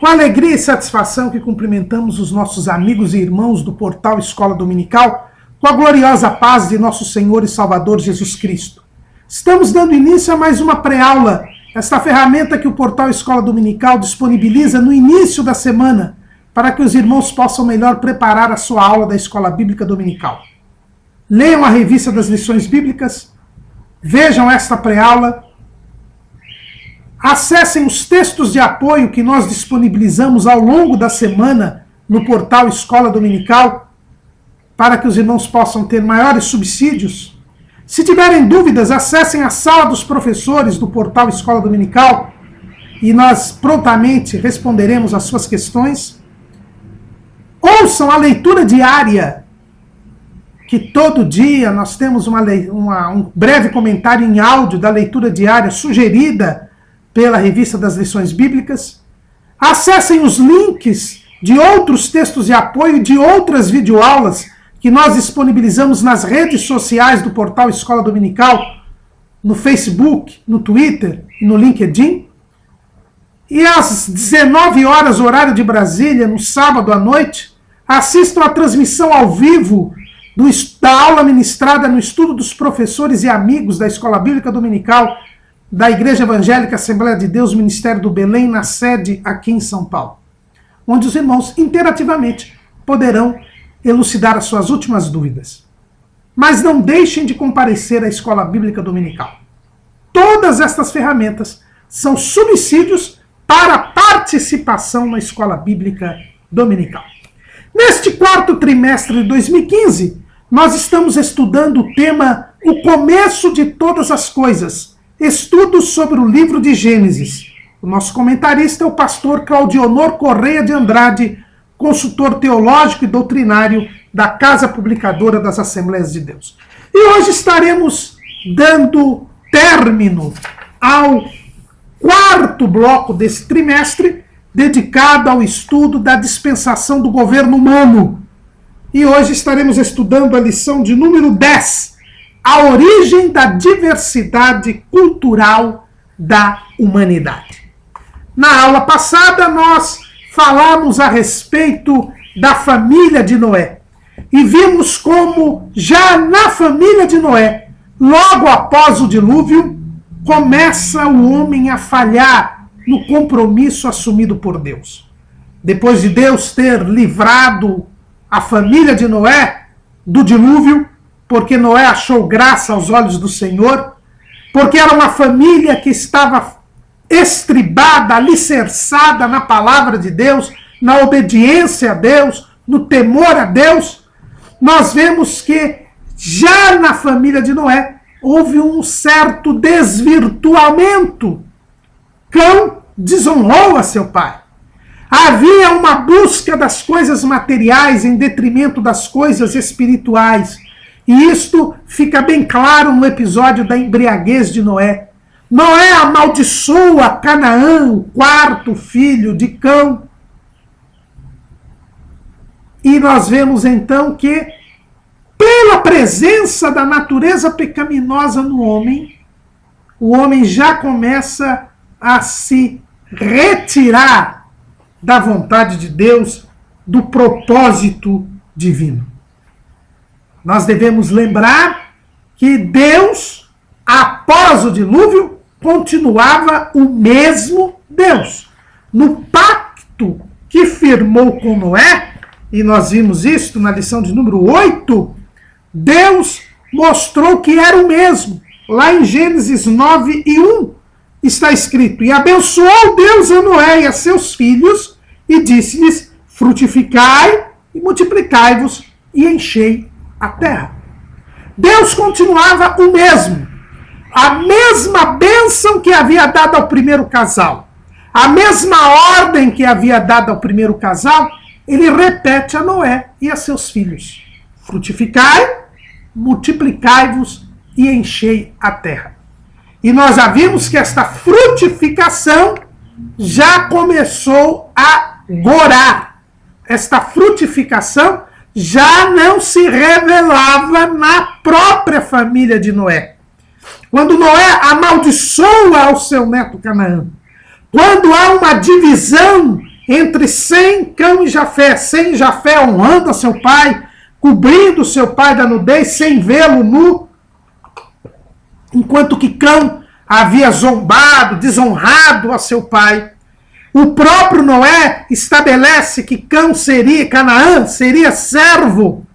Com alegria e satisfação que cumprimentamos os nossos amigos e irmãos do portal Escola Dominical, com a gloriosa paz de nosso Senhor e Salvador Jesus Cristo. Estamos dando início a mais uma pré-aula, esta ferramenta que o portal Escola Dominical disponibiliza no início da semana, para que os irmãos possam melhor preparar a sua aula da Escola Bíblica Dominical. Leiam a revista das lições bíblicas, vejam esta pré-aula, acessem os textos de apoio que nós disponibilizamos ao longo da semana no portal Escola Dominical, para que os irmãos possam ter maiores subsídios. Se tiverem dúvidas, acessem a sala dos professores do portal Escola Dominical e nós prontamente responderemos as suas questões. Ouçam a leitura diária, que todo dia nós temos um breve comentário em áudio da leitura diária sugerida pela revista das lições bíblicas. Acessem os links de outros textos de apoio e de outras videoaulas que nós disponibilizamos nas redes sociais do portal Escola Dominical, no Facebook, no Twitter e no LinkedIn. E às 19 horas, horário de Brasília, no sábado à noite, assistam a transmissão ao vivo da aula ministrada no Estudo dos Professores e Amigos da Escola Bíblica Dominical da Igreja Evangélica Assembleia de Deus, Ministério do Belém, na sede aqui em São Paulo, onde os irmãos interativamente poderão elucidar as suas últimas dúvidas. Mas não deixem de comparecer à Escola Bíblica Dominical. Todas estas ferramentas são subsídios para a participação na Escola Bíblica Dominical. Neste quarto trimestre de 2015, nós estamos estudando o tema O Começo de Todas as Coisas, estudos sobre o livro de Gênesis. O nosso comentarista é o pastor Claudionor Correia de Andrade, consultor teológico e doutrinário da Casa Publicadora das Assembleias de Deus. E hoje estaremos dando término ao quarto bloco desse trimestre, dedicado ao estudo da dispensação do governo humano. E hoje estaremos estudando a lição de número 10, a origem da diversidade cultural da humanidade. Na aula passada, nós falamos a respeito da família de Noé. E vimos como, já na família de Noé, logo após o dilúvio, começa o homem a falhar no compromisso assumido por Deus. Depois de Deus ter livrado a família de Noé do dilúvio, porque Noé achou graça aos olhos do Senhor, porque era uma família que estava estribada, alicerçada na palavra de Deus, na obediência a Deus, no temor a Deus, nós vemos que já na família de Noé houve um certo desvirtuamento. Cão desonrou a seu pai. Havia uma busca das coisas materiais em detrimento das coisas espirituais. E isto fica bem claro no episódio da embriaguez de Noé. Noé amaldiçoa Canaã, o quarto filho de Cão. E nós vemos então que, pela presença da natureza pecaminosa no homem, o homem já começa a se retirar da vontade de Deus, do propósito divino. Nós devemos lembrar que Deus, após o dilúvio, continuava o mesmo Deus. No pacto que firmou com Noé, e nós vimos isso na lição de número 8, Deus mostrou que era o mesmo. Lá em Gênesis 9:1 está escrito: E abençoou Deus a Noé e a seus filhos, e disse-lhes: frutificai e multiplicai-vos e enchei a terra. Deus continuava o mesmo. A mesma bênção que havia dado ao primeiro casal, a mesma ordem que havia dado ao primeiro casal, ele repete a Noé e a seus filhos: frutificai, multiplicai-vos e enchei a terra. E nós já vimos que esta frutificação já começou a gorar. Esta frutificação já não se revelava na própria família de Noé. Quando Noé amaldiçoa ao seu neto Canaã, quando há uma divisão entre Sem, Cão e Jafé. Sem e Jafé honrando a seu pai, cobrindo seu pai da nudez, sem vê-lo nu, enquanto que Cão havia zombado, desonrado a seu pai. O próprio Noé estabelece que Canaã seria servo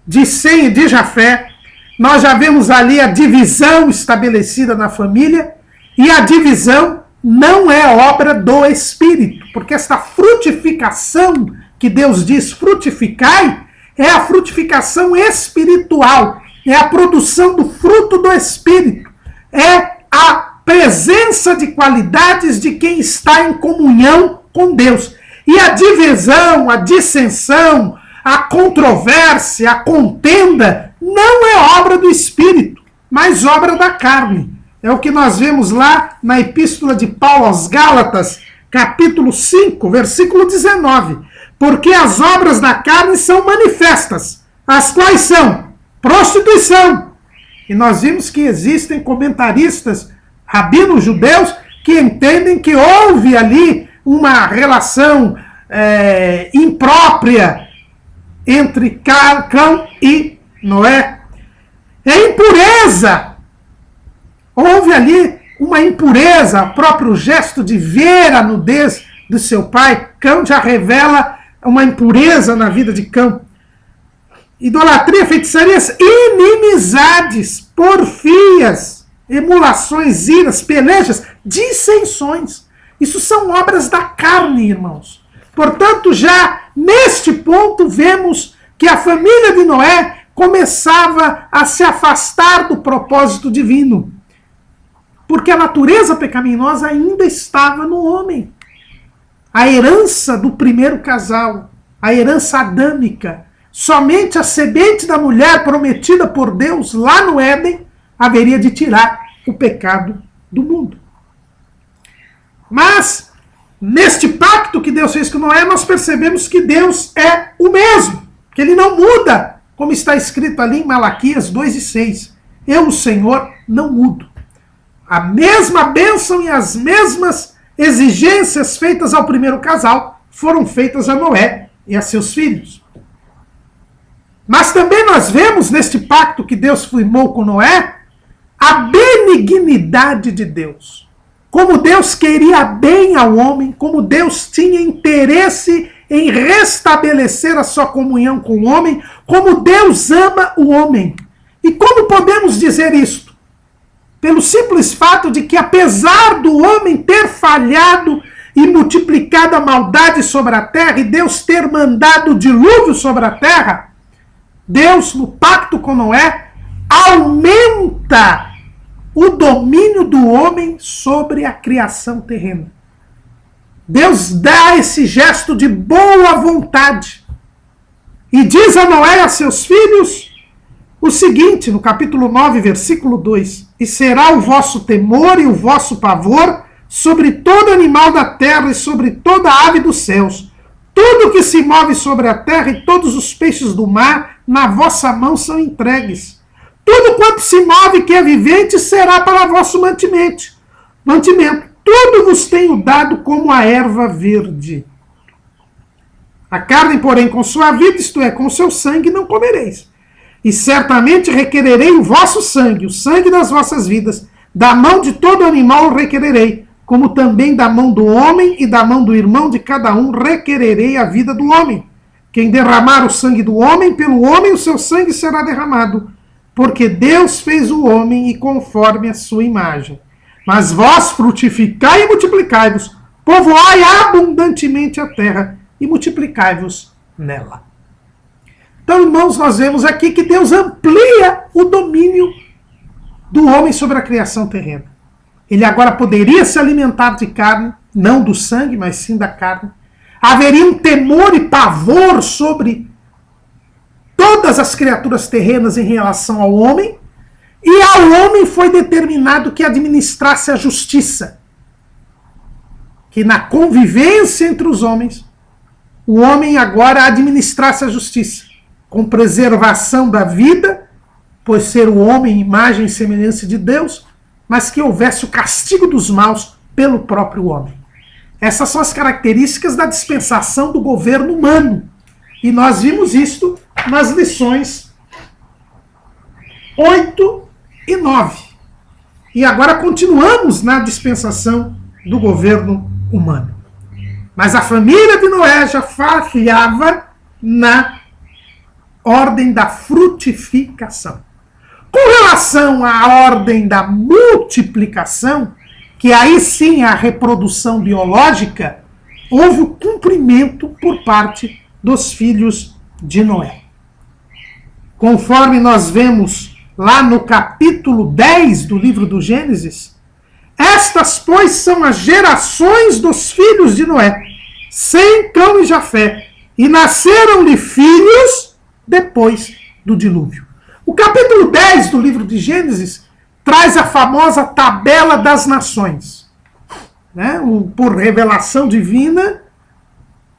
de Sem e de Jafé. Nós já vemos ali a divisão estabelecida na família, e a divisão não é obra do Espírito, porque esta frutificação que Deus diz, frutificai, é a frutificação espiritual, é a produção do fruto do Espírito, é a presença de qualidades de quem está em comunhão com Deus. E a divisão, a dissensão, a controvérsia, a contenda, não é obra do Espírito, mas obra da carne. É o que nós vemos lá na Epístola de Paulo aos Gálatas, capítulo 5, versículo 19. Porque as obras da carne são manifestas, as quais são prostituição. E nós vimos que existem comentaristas, rabinos judeus, que entendem que houve ali uma relação imprópria entre Cão e Noé. É impureza. Houve ali uma impureza, o próprio gesto de ver a nudez do seu pai. Cão já revela uma impureza na vida de Cão. Idolatria, feitiçarias, inimizades, porfias, emulações, iras, pelejas, dissensões. Isso são obras da carne, irmãos. Portanto, já neste ponto, vemos que a família de Noé começava a se afastar do propósito divino. Porque a natureza pecaminosa ainda estava no homem. A herança do primeiro casal, a herança adâmica, somente a semente da mulher prometida por Deus lá no Éden haveria de tirar o pecado do mundo. Mas, neste pacto que Deus fez com Noé, nós percebemos que Deus é o mesmo, que ele não muda, como está escrito ali em Malaquias 2:6. Eu, o Senhor, não mudo. A mesma bênção e as mesmas exigências feitas ao primeiro casal foram feitas a Noé e a seus filhos. Mas também nós vemos neste pacto que Deus firmou com Noé a benignidade de Deus. Como Deus queria bem ao homem, como Deus tinha interesse em restabelecer a sua comunhão com o homem, como Deus ama o homem. E como podemos dizer isto? Pelo simples fato de que, apesar do homem ter falhado e multiplicado a maldade sobre a terra, e Deus ter mandado o dilúvio sobre a terra, Deus, no pacto com Noé, aumenta o domínio do homem sobre a criação terrena. Deus dá esse gesto de boa vontade e diz a Noé e a seus filhos o seguinte, no capítulo 9, versículo 2: E será o vosso temor e o vosso pavor sobre todo animal da terra e sobre toda ave dos céus. Tudo que se move sobre a terra e todos os peixes do mar na vossa mão são entregues. Tudo quanto se move que é vivente será para vosso mantimento. Tudo vos tenho dado como a erva verde. A carne, porém, com sua vida, isto é, com seu sangue, não comereis. E certamente requererei o vosso sangue, o sangue das vossas vidas. Da mão de todo animal requererei, como também da mão do homem e da mão do irmão de cada um requererei a vida do homem. Quem derramar o sangue do homem, pelo homem o seu sangue será derramado. Porque Deus fez o homem e conforme a sua imagem. Mas vós frutificai e multiplicai-vos, povoai abundantemente a terra e multiplicai-vos nela. Então, irmãos, nós vemos aqui que Deus amplia o domínio do homem sobre a criação terrena. Ele agora poderia se alimentar de carne, não do sangue, mas sim da carne. Haveria um temor e pavor sobre todas as criaturas terrenas em relação ao homem, e ao homem foi determinado que administrasse a justiça. Que na convivência entre os homens, o homem agora administrasse a justiça, com preservação da vida, pois ser o homem imagem e semelhança de Deus, mas que houvesse o castigo dos maus pelo próprio homem. Essas são as características da dispensação do governo humano. E nós vimos isto nas lições 8 e 9. E agora continuamos na dispensação do governo humano. Mas a família de Noé já falhava na ordem da frutificação. Com relação à ordem da multiplicação, que aí sim é a reprodução biológica, houve o cumprimento por parte dos filhos de Noé. Conforme nós vemos lá no capítulo 10 do livro do Gênesis, estas, pois, são as gerações dos filhos de Noé, Sem, Cão e Jafé, e nasceram-lhe filhos depois do dilúvio. O capítulo 10 do livro de Gênesis traz a famosa tabela das nações. Né? Por revelação divina,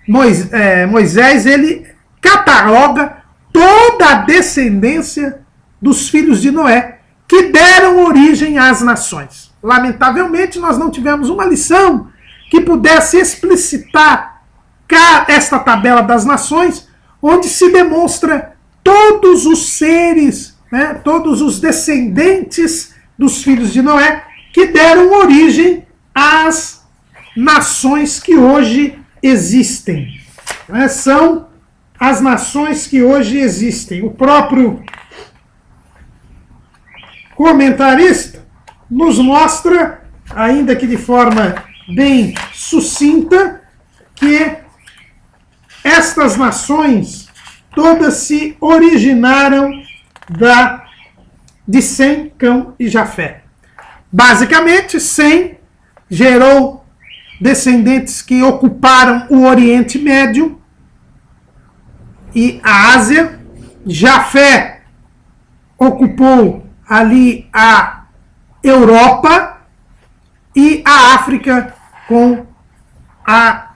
Moisés ele cataloga toda a descendência dos filhos de Noé que deram origem às nações. Lamentavelmente, nós não tivemos uma lição que pudesse explicitar esta tabela das nações, onde se demonstra todos os seres, né, todos os descendentes dos filhos de Noé que deram origem às nações que hoje existem. Né, são as nações que hoje existem. O próprio comentarista nos mostra, ainda que de forma bem sucinta, que estas nações todas se originaram de Sem, Cão e Jafé. Basicamente, Sem gerou descendentes que ocuparam o Oriente Médio e a Ásia. Jafé ocupou ali a Europa e a África com a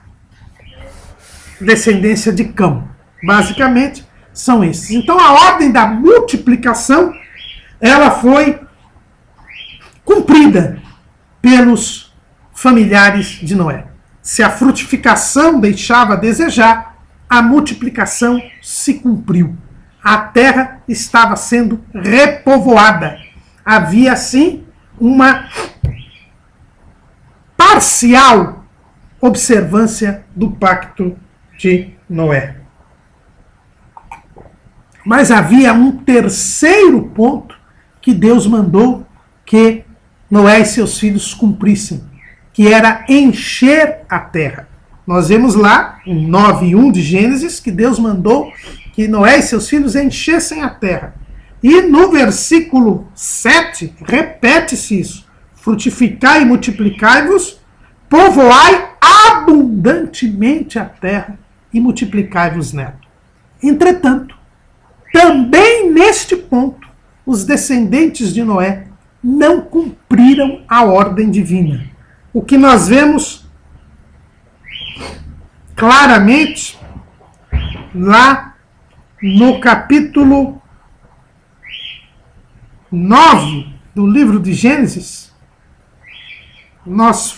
descendência de Cão. Basicamente, são esses. Então, a ordem da multiplicação, ela foi cumprida pelos familiares de Noé. Se a frutificação deixava a desejar, a multiplicação se cumpriu. A terra estava sendo repovoada. Havia, assim, uma parcial observância do pacto de Noé. Mas havia um terceiro ponto que Deus mandou que Noé e seus filhos cumprissem, que era encher a terra. Nós vemos lá, em 9:1 de Gênesis, que Deus mandou que Noé e seus filhos enchessem a terra. E no versículo 7, repete-se isso. Frutificai e multiplicai-vos, povoai abundantemente a terra e multiplicai-vos nela. Entretanto, também neste ponto, os descendentes de Noé não cumpriram a ordem divina. O que nós vemos claramente lá no capítulo 9 do livro de Gênesis, nós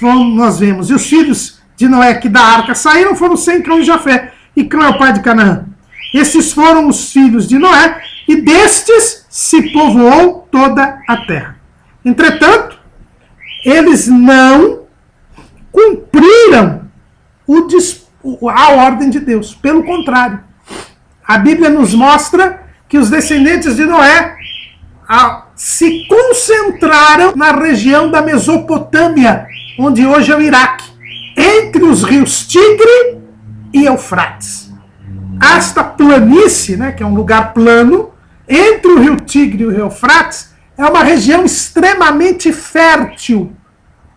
vemos, e os filhos de Noé que da arca saíram foram Sem, Cão e Jafé, e Cão é o pai de Canaã. Estes foram os filhos de Noé, e destes se povoou toda a terra. Entretanto, eles não cumpriram a ordem de Deus. Pelo contrário, a Bíblia nos mostra que os descendentes de Noé se concentraram na região da Mesopotâmia, onde hoje é o Iraque, entre os rios Tigre e Eufrates. Esta planície, né, que é um lugar plano, entre o rio Tigre e o rio Eufrates, é uma região extremamente fértil.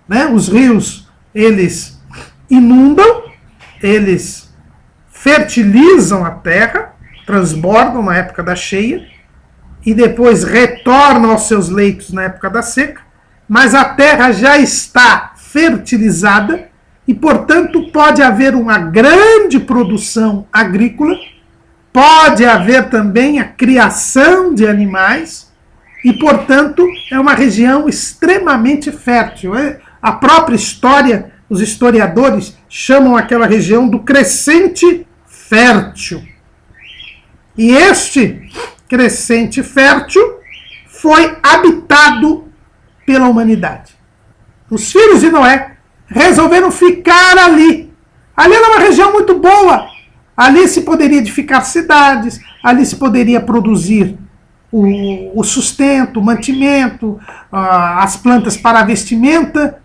Né? Os rios, eles inundam, eles fertilizam a terra, transbordam na época da cheia, e depois retornam aos seus leitos na época da seca, mas a terra já está fertilizada, e, portanto, pode haver uma grande produção agrícola, pode haver também a criação de animais, e, portanto, é uma região extremamente fértil. A própria história os historiadores chamam aquela região do crescente fértil. E este crescente fértil foi habitado pela humanidade. Os filhos de Noé resolveram ficar ali. Ali era uma região muito boa. Ali se poderia edificar cidades, ali se poderia produzir o sustento, o mantimento, as plantas para a vestimenta.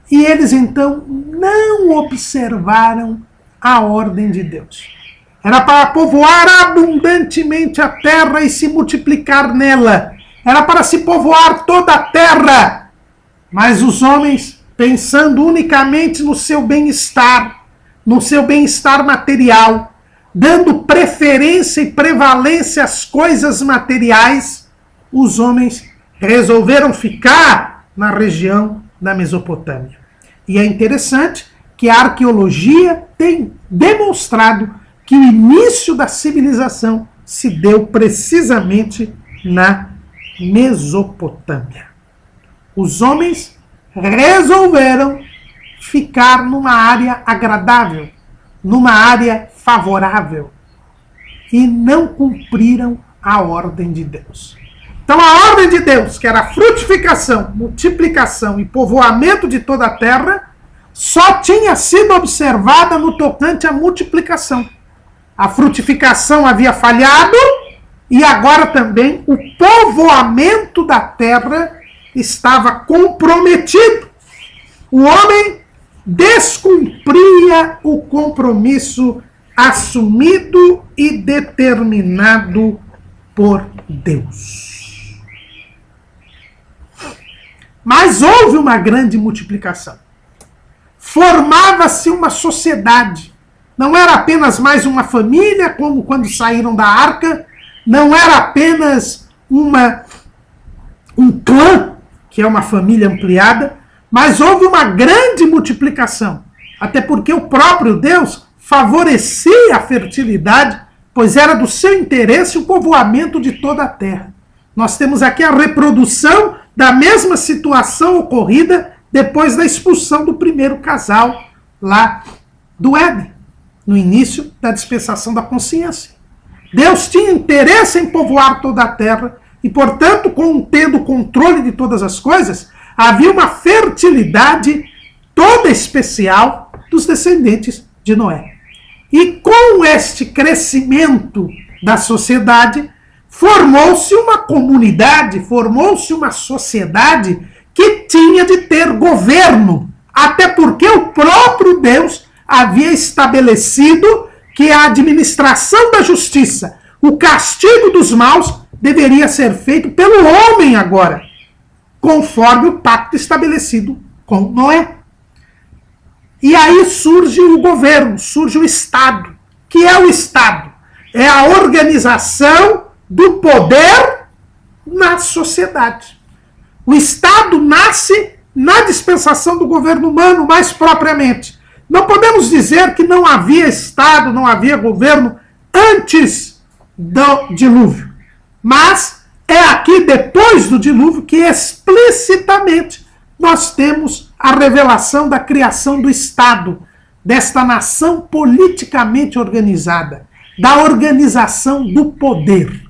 E eles então não observaram a ordem de Deus. Era para povoar abundantemente a terra e se multiplicar nela. Era para se povoar toda a terra. Mas os homens, pensando unicamente no seu bem-estar material, dando preferência e prevalência às coisas materiais, os homens resolveram ficar na região da Mesopotâmia. E é interessante que a arqueologia tem demonstrado que o início da civilização se deu precisamente na Mesopotâmia. Os homens resolveram ficar numa área agradável, numa área favorável, e não cumpriram a ordem de Deus. Então a ordem de Deus, que era frutificação, multiplicação e povoamento de toda a terra, só tinha sido observada no tocante à multiplicação. A frutificação havia falhado e agora também o povoamento da terra estava comprometido. O homem descumpria o compromisso assumido e determinado por Deus. Mas houve uma grande multiplicação. Formava-se uma sociedade. Não era apenas mais uma família, como quando saíram da arca. Não era apenas um clã, que é uma família ampliada. Mas houve uma grande multiplicação. Até porque o próprio Deus favorecia a fertilidade, pois era do seu interesse o povoamento de toda a terra. Nós temos aqui a reprodução da mesma situação ocorrida depois da expulsão do primeiro casal lá do Éden, no início da dispensação da consciência. Deus tinha interesse em povoar toda a terra e, portanto, tendo controle de todas as coisas, havia uma fertilidade toda especial dos descendentes de Noé. E com este crescimento da sociedade, formou-se uma comunidade, formou-se uma sociedade que tinha de ter governo, até porque o próprio Deus havia estabelecido que a administração da justiça, o castigo dos maus, deveria ser feito pelo homem agora, conforme o pacto estabelecido com Noé. E aí surge o governo, surge o Estado. Que é o Estado? É a organização do poder na sociedade. O Estado nasce na dispensação do governo humano, mais propriamente. Não podemos dizer que não havia Estado, não havia governo antes do dilúvio. Mas é aqui, depois do dilúvio, que explicitamente nós temos a revelação da criação do Estado, desta nação politicamente organizada, da organização do poder.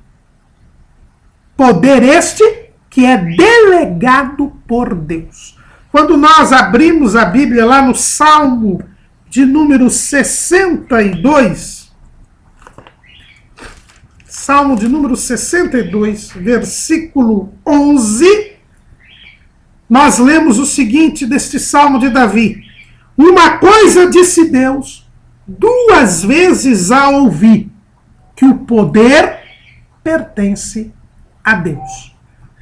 Poder este que é delegado por Deus. Quando nós abrimos a Bíblia lá no Salmo de número 62, Salmo de número 62, versículo 11, nós lemos o seguinte deste Salmo de Davi: uma coisa disse Deus, duas vezes a ouvi, que o poder pertence a Deus.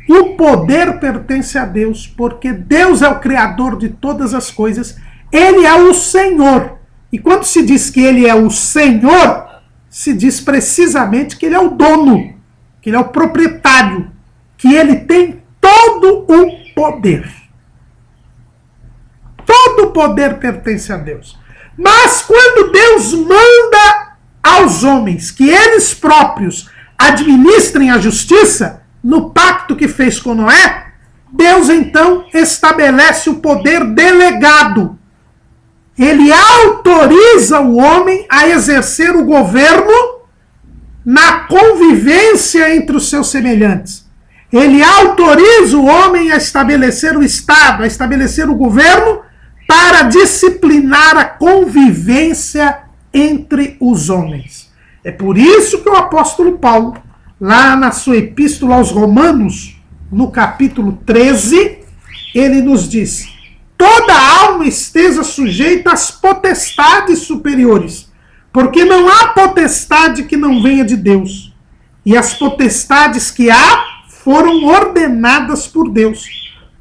O poder pertence a Deus, porque Deus é o Criador de todas as coisas, Ele é o Senhor. E quando se diz que Ele é o Senhor, se diz precisamente que Ele é o dono, que Ele é o proprietário, que Ele tem todo o poder. Todo o poder pertence a Deus. Mas quando Deus manda aos homens que eles próprios administrem a justiça, no pacto que fez com Noé, Deus então estabelece o poder delegado. autoriza o homem a exercer o governo na convivência entre os seus semelhantes. Ele autoriza o homem a estabelecer o Estado, a estabelecer o governo para disciplinar a convivência entre os homens. É por isso que o apóstolo Paulo, lá na sua epístola aos Romanos, no capítulo 13, ele nos diz: toda alma esteja sujeita às potestades superiores, porque não há potestade que não venha de Deus, e as potestades que há foram ordenadas por Deus.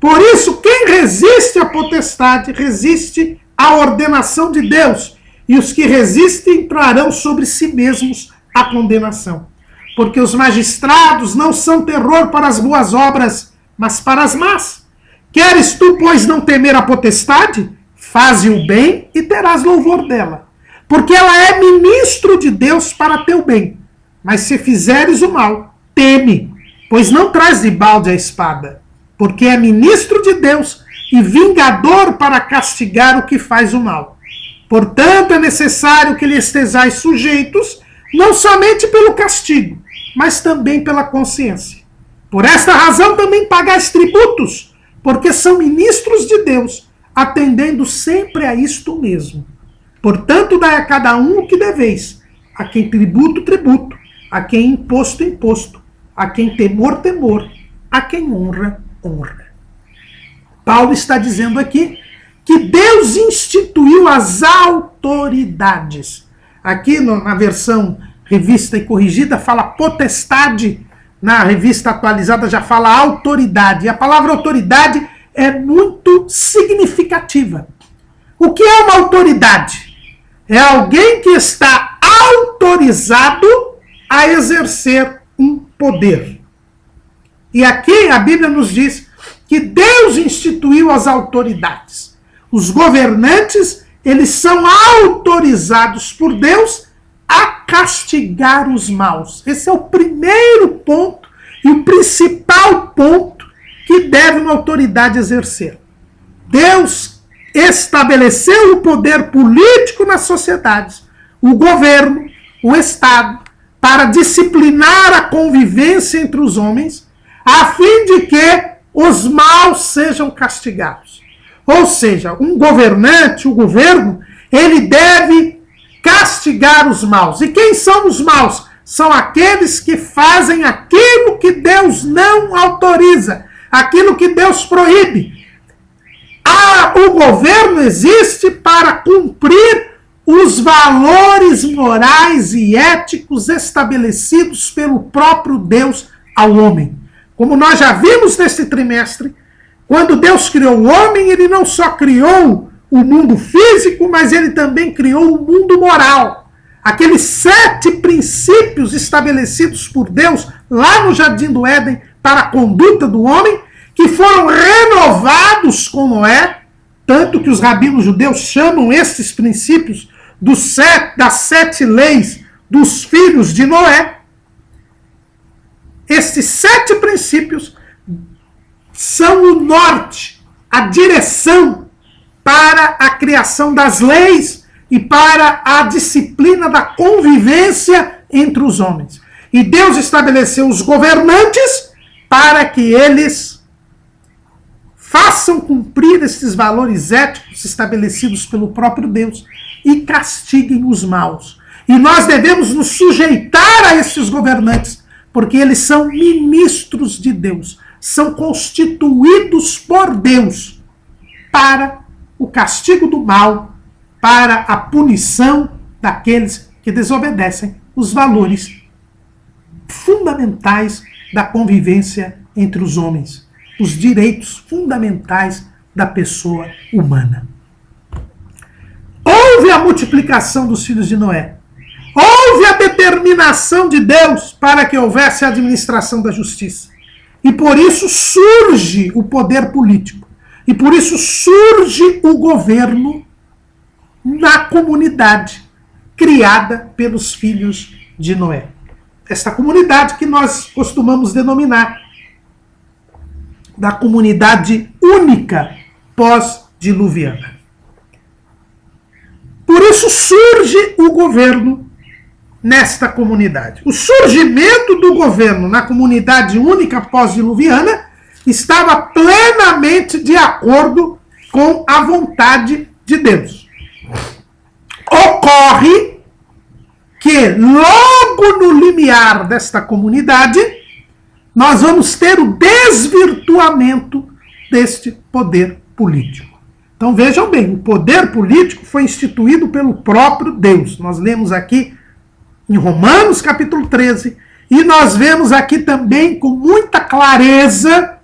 Por isso, quem resiste à potestade, resiste à ordenação de Deus, e os que resistem trarão sobre si mesmos a condenação. Porque os magistrados não são terror para as boas obras, mas para as más. Queres tu, pois, não temer a potestade? Faze o bem e terás louvor dela. Porque ela é ministro de Deus para teu bem. Mas se fizeres o mal, teme, pois não traz de balde a espada. Porque é ministro de Deus e vingador para castigar o que faz o mal. Portanto, é necessário que lhe estejais sujeitos, não somente pelo castigo, mas também pela consciência. Por esta razão também pagais tributos, porque são ministros de Deus, atendendo sempre a isto mesmo. Portanto, dai a cada um o que deveis, a quem tributo, tributo, a quem imposto, imposto, a quem temor, temor, a quem honra, honra. Paulo está dizendo aqui que Deus instituiu as autoridades. Aqui na versão revista e corrigida fala potestade, na revista atualizada já fala autoridade. E a palavra autoridade é muito significativa. O que é uma autoridade? É alguém que está autorizado a exercer um poder. E aqui a Bíblia nos diz que Deus instituiu as autoridades. Os governantes, eles são autorizados por Deus a castigar os maus. Esse é o primeiro ponto e o principal ponto que deve uma autoridade exercer. Deus estabeleceu o poder político nas sociedades, o governo, o Estado, para disciplinar a convivência entre os homens, a fim de que os maus sejam castigados. Ou seja, um governante, o governo, ele deve castigar os maus. E quem são os maus? São aqueles que fazem aquilo que Deus não autoriza, aquilo que Deus proíbe. O governo existe para cumprir os valores morais e éticos estabelecidos pelo próprio Deus ao homem. Como nós já vimos neste trimestre, quando Deus criou o homem, ele não só criou o mundo físico, mas ele também criou o mundo moral. Aqueles 7 princípios estabelecidos por Deus lá no Jardim do Éden para a conduta do homem, que foram renovados com Noé, tanto que os rabinos judeus chamam esses princípios das 7 leis dos filhos de Noé. Estes 7 princípios são o norte, a direção para a criação das leis e para a disciplina da convivência entre os homens. E Deus estabeleceu os governantes para que eles façam cumprir esses valores éticos estabelecidos pelo próprio Deus e castiguem os maus. E nós devemos nos sujeitar a esses governantes, porque eles são ministros de Deus, são constituídos por Deus para o castigo do mal, para a punição daqueles que desobedecem os valores fundamentais da convivência entre os homens, os direitos fundamentais da pessoa humana. Houve a multiplicação dos filhos de Noé. Houve a determinação de Deus para que houvesse a administração da justiça. E por isso surge o poder político. E por isso surge o governo na comunidade criada pelos filhos de Noé. Esta comunidade que nós costumamos denominar da comunidade única pós-diluviana. Por isso isso surge o governo nesta comunidade. O surgimento do governo na comunidade única pós-diluviana estava plenamente de acordo com a vontade de Deus. Ocorre que logo no limiar desta comunidade, nós vamos ter o desvirtuamento deste poder político. Então vejam bem, o poder político foi instituído pelo próprio Deus. Nós lemos aqui em Romanos capítulo 13, e nós vemos aqui também com muita clareza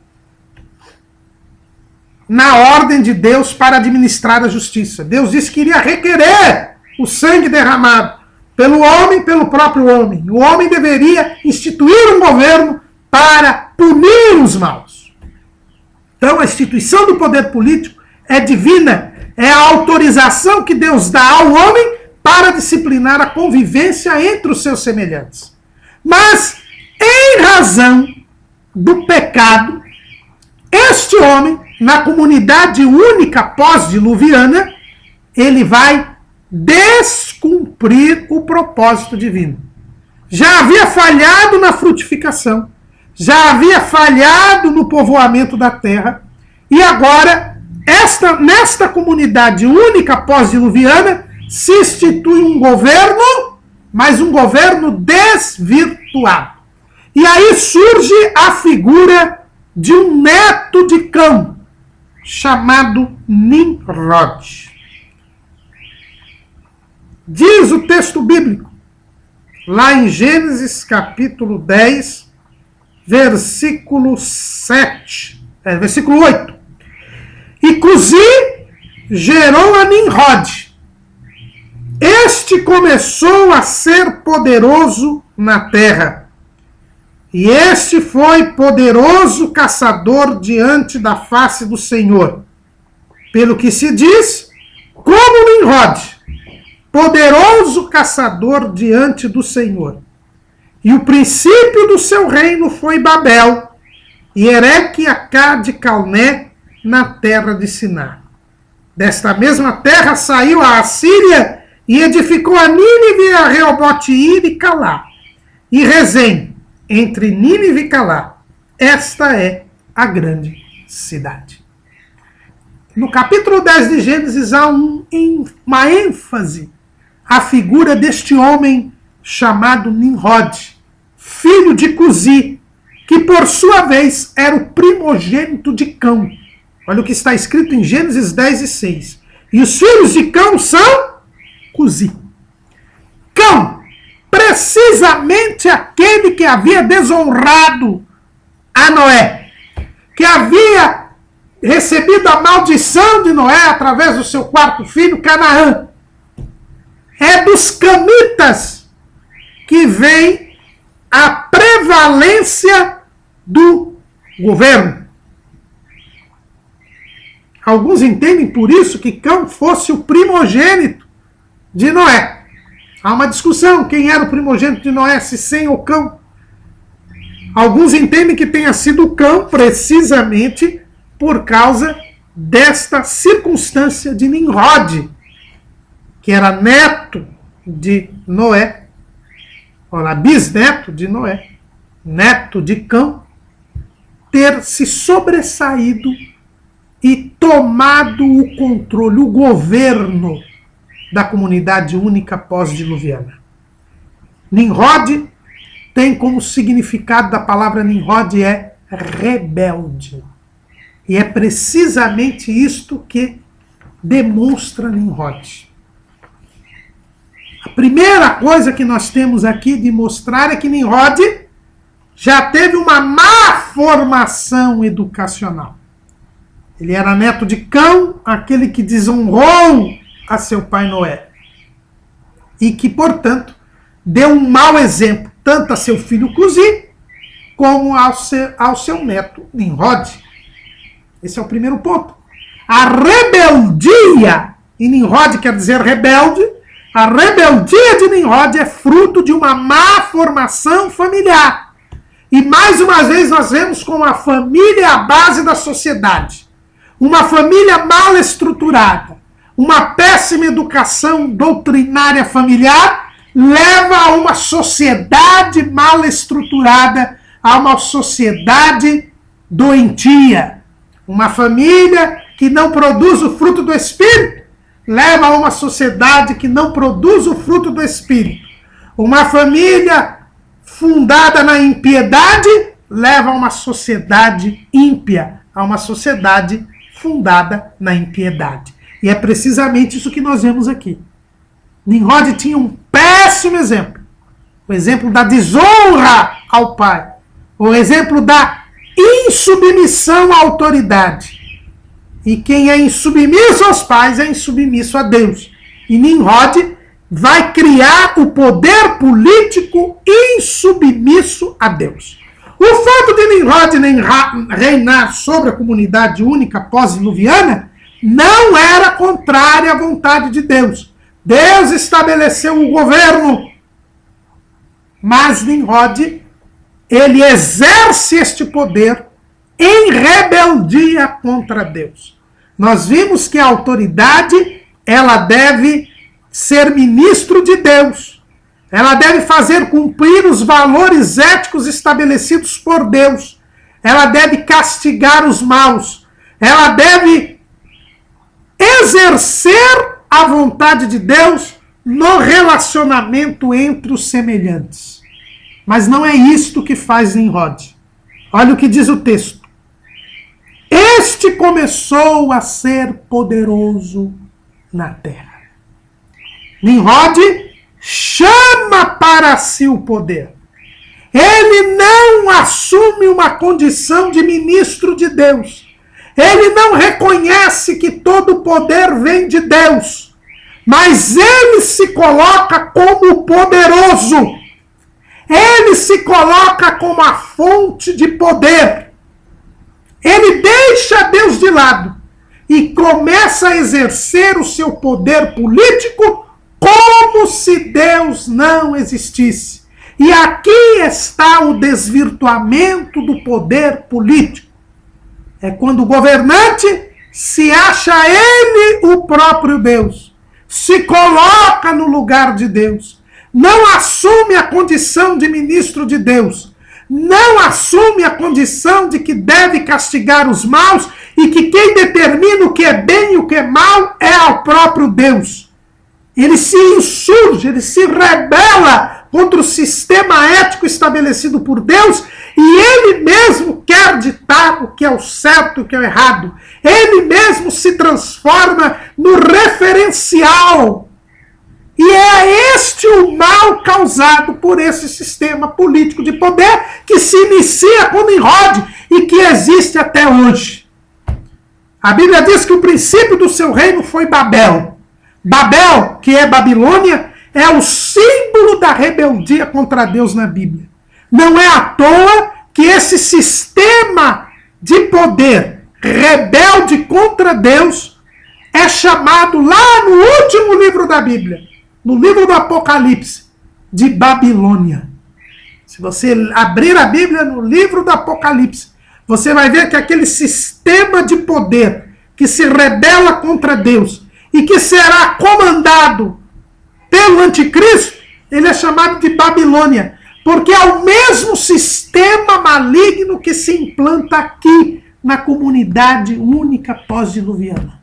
na ordem de Deus para administrar a justiça. Deus disse que iria requerer o sangue derramado pelo homem, pelo próprio homem. O homem deveria instituir um governo para punir os maus. Então a instituição do poder político é divina, é a autorização que Deus dá ao homem para disciplinar a convivência entre os seus semelhantes. Mas, em razão do pecado, este homem, na comunidade única pós-diluviana, ele vai descumprir o propósito divino. Já havia falhado na frutificação, já havia falhado no povoamento da terra, e agora, nesta comunidade única pós-diluviana, se institui um governo, mas um governo desvirtuado. E aí surge a figura de um neto de Cão, chamado Nimrod. Diz o texto bíblico, lá em Gênesis capítulo 10, versículo 8. E Cuzi gerou a Nimrod. Este começou a ser poderoso na terra. E este foi poderoso caçador diante da face do Senhor. Pelo que se diz, como Nimrod, poderoso caçador diante do Senhor. E o princípio do seu reino foi Babel, e Ereque Acade Calné, na terra de Siná. Desta mesma terra saiu a Assíria, e edificou a Nínive, a Reobote-ir e Calá. E Rezém, entre Nínive e Calá. Esta é a grande cidade. No capítulo 10 de Gênesis há uma ênfase à figura deste homem chamado Nimrod, filho de Cuzi, que por sua vez era o primogênito de Cão. Olha o que está escrito em Gênesis 10 e 6. E os filhos de Cão são Cuzi. Cão, precisamente aquele que havia desonrado a Noé, que havia recebido a maldição de Noé através do seu quarto filho, Canaã. É dos camitas que vem a prevalência do governo. Alguns entendem por isso que Cão fosse o primogênito de Noé. Há uma discussão, quem era o primogênito de Noé, se Sem ou Cão. Alguns entendem que tenha sido Cão precisamente por causa desta circunstância de Nimrod, que era neto de Noé, olha, bisneto de Noé, neto de Cão, ter se sobressaído e tomado o controle, o governo da comunidade única pós-diluviana. Nimrod tem como significado da palavra Nimrod é rebelde. E é precisamente isto que demonstra Nimrod. A primeira coisa que nós temos aqui de mostrar é que Nimrod já teve uma má formação educacional. Ele era neto de Cão, aquele que desonrou a seu pai Noé. E que, portanto, deu um mau exemplo, tanto a seu filho Cuzi, como ao seu neto Nimrod. Esse é o primeiro ponto. A rebeldia, e Nimrod quer dizer rebelde, a rebeldia de Nimrod é fruto de uma má formação familiar. E mais uma vez nós vemos como a família é a base da sociedade. Uma família mal estruturada, uma péssima educação doutrinária familiar leva a uma sociedade mal estruturada, a uma sociedade doentia. Uma família que não produz o fruto do Espírito leva a uma sociedade que não produz o fruto do Espírito. Uma família fundada na impiedade leva a uma sociedade ímpia, a uma sociedade fundada na impiedade. E é precisamente isso que nós vemos aqui. Nimrod tinha um péssimo exemplo. O exemplo da desonra ao pai. O exemplo da insubmissão à autoridade. E quem é insubmisso aos pais é insubmisso a Deus. E Nimrod vai criar o poder político insubmisso a Deus. O fato de Nimrod reinar sobre a comunidade única pós-diluviana não era contrário à vontade de Deus. Deus estabeleceu o governo, mas Nimrod, ele exerce este poder em rebeldia contra Deus. Nós vimos que a autoridade, ela deve ser ministro de Deus. Ela deve fazer cumprir os valores éticos estabelecidos por Deus. Ela deve castigar os maus. Ela deve exercer a vontade de Deus no relacionamento entre os semelhantes. Mas não é isto que faz Nimrod. Olha o que diz o texto. Este começou a ser poderoso na terra. Nimrod chama para si o poder. Ele não assume uma condição de ministro de Deus. Ele não reconhece que todo o poder vem de Deus. Mas ele se coloca como poderoso. Ele se coloca como a fonte de poder. Ele deixa Deus de lado e começa a exercer o seu poder político como se Deus não existisse. E aqui está o desvirtuamento do poder político. É quando o governante se acha ele o próprio Deus, se coloca no lugar de Deus, não assume a condição de ministro de Deus, não assume a condição de que deve castigar os maus e que quem determina o que é bem e o que é mal é o próprio Deus. Ele se insurge, ele se rebela contra o sistema ético estabelecido por Deus e ele mesmo quer ditar o que é o certo e o que é o errado. Ele mesmo se transforma no referencial. E é este o mal causado por esse sistema político de poder que se inicia com Nimrod e que existe até hoje. A Bíblia diz que o princípio do seu reino foi Babel. Babel, que é Babilônia, é o símbolo da rebeldia contra Deus na Bíblia. Não é à toa que esse sistema de poder rebelde contra Deus é chamado lá no último livro da Bíblia, no livro do Apocalipse, de Babilônia. Se você abrir a Bíblia no livro do Apocalipse, você vai ver que aquele sistema de poder que se rebela contra Deus e que será comandado pelo anticristo, ele é chamado de Babilônia, porque é o mesmo sistema maligno que se implanta aqui na comunidade única pós-diluviana.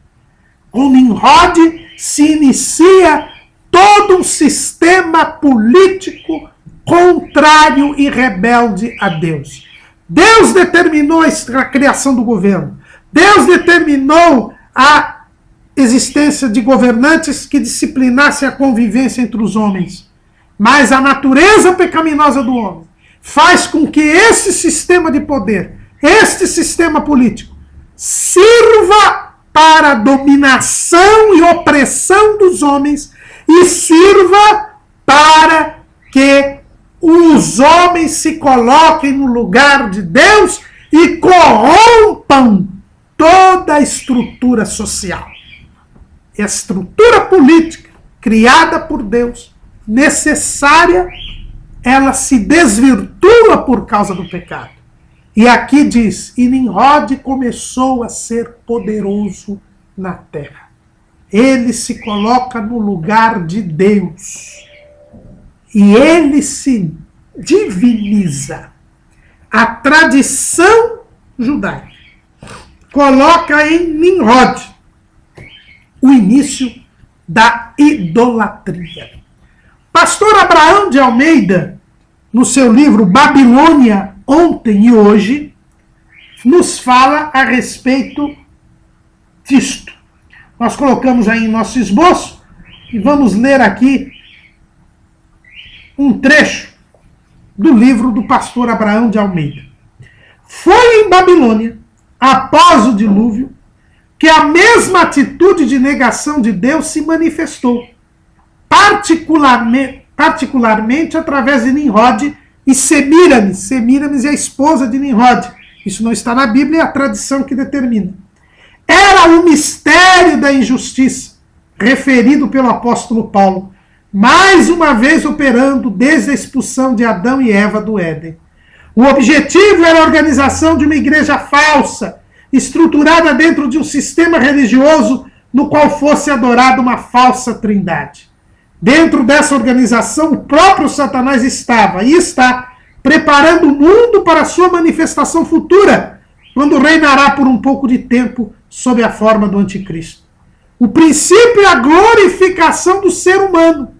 Com Nimrod se inicia todo um sistema político contrário e rebelde a Deus. Deus determinou a criação do governo. Deus determinou a existência de governantes que disciplinassem a convivência entre os homens. Mas a natureza pecaminosa do homem faz com que esse sistema de poder, este sistema político, sirva para a dominação e opressão dos homens e sirva para que os homens se coloquem no lugar de Deus e corrompam toda a estrutura social. E a estrutura política criada por Deus, necessária, ela se desvirtua por causa do pecado. E aqui diz, e Nimrod começou a ser poderoso na terra. Ele se coloca no lugar de Deus. E ele se diviniza. A tradição judaica coloca em Nimrod o início da idolatria. Pastor Abraão de Almeida, no seu livro Babilônia, Ontem e Hoje, nos fala a respeito disto. Nós colocamos aí em nosso esboço e vamos ler aqui um trecho do livro do pastor Abraão de Almeida. Foi em Babilônia, após o dilúvio, que a mesma atitude de negação de Deus se manifestou, particularmente através de Nimrod e Semíramis. Semíramis é a esposa de Nimrod. Isso não está na Bíblia, é a tradição que determina. Era o mistério da injustiça, referido pelo apóstolo Paulo, mais uma vez operando desde a expulsão de Adão e Eva do Éden. O objetivo era a organização de uma igreja falsa, estruturada dentro de um sistema religioso no qual fosse adorada uma falsa trindade. Dentro dessa organização, o próprio Satanás estava e está preparando o mundo para a sua manifestação futura, quando reinará por um pouco de tempo sob a forma do anticristo. O princípio é a glorificação do ser humano,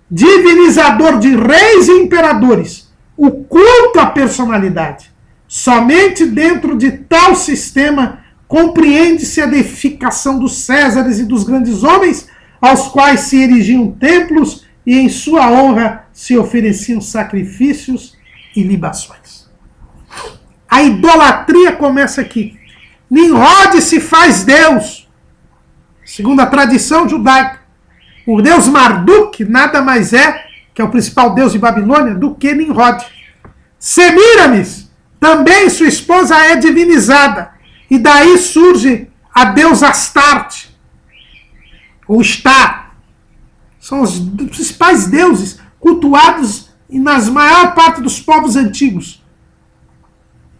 divinizador de reis e imperadores, o culto à personalidade. Somente dentro de tal sistema compreende-se a deificação dos Césares e dos grandes homens, aos quais se erigiam templos e em sua honra se ofereciam sacrifícios e libações. A idolatria começa aqui. Nimrod se faz Deus, segundo a tradição judaica. O deus Marduk nada mais é, que é o principal deus de Babilônia, do que Nimrod. Semíramis, também sua esposa, é divinizada. E daí surge a deusa Astarte, ou Star. São os principais deuses cultuados nas maior parte dos povos antigos.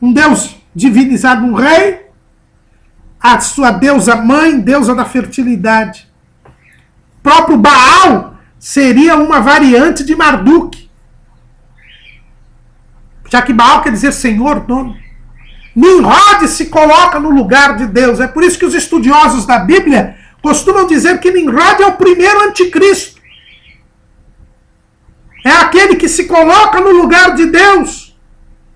Um deus divinizado, um rei, a sua deusa mãe, deusa da fertilidade. O próprio Baal seria uma variante de Marduk, já que Baal quer dizer senhor, dono. Nimrod se coloca no lugar de Deus. É por isso que os estudiosos da Bíblia costumam dizer que Nimrod é o primeiro anticristo. É aquele que se coloca no lugar de Deus,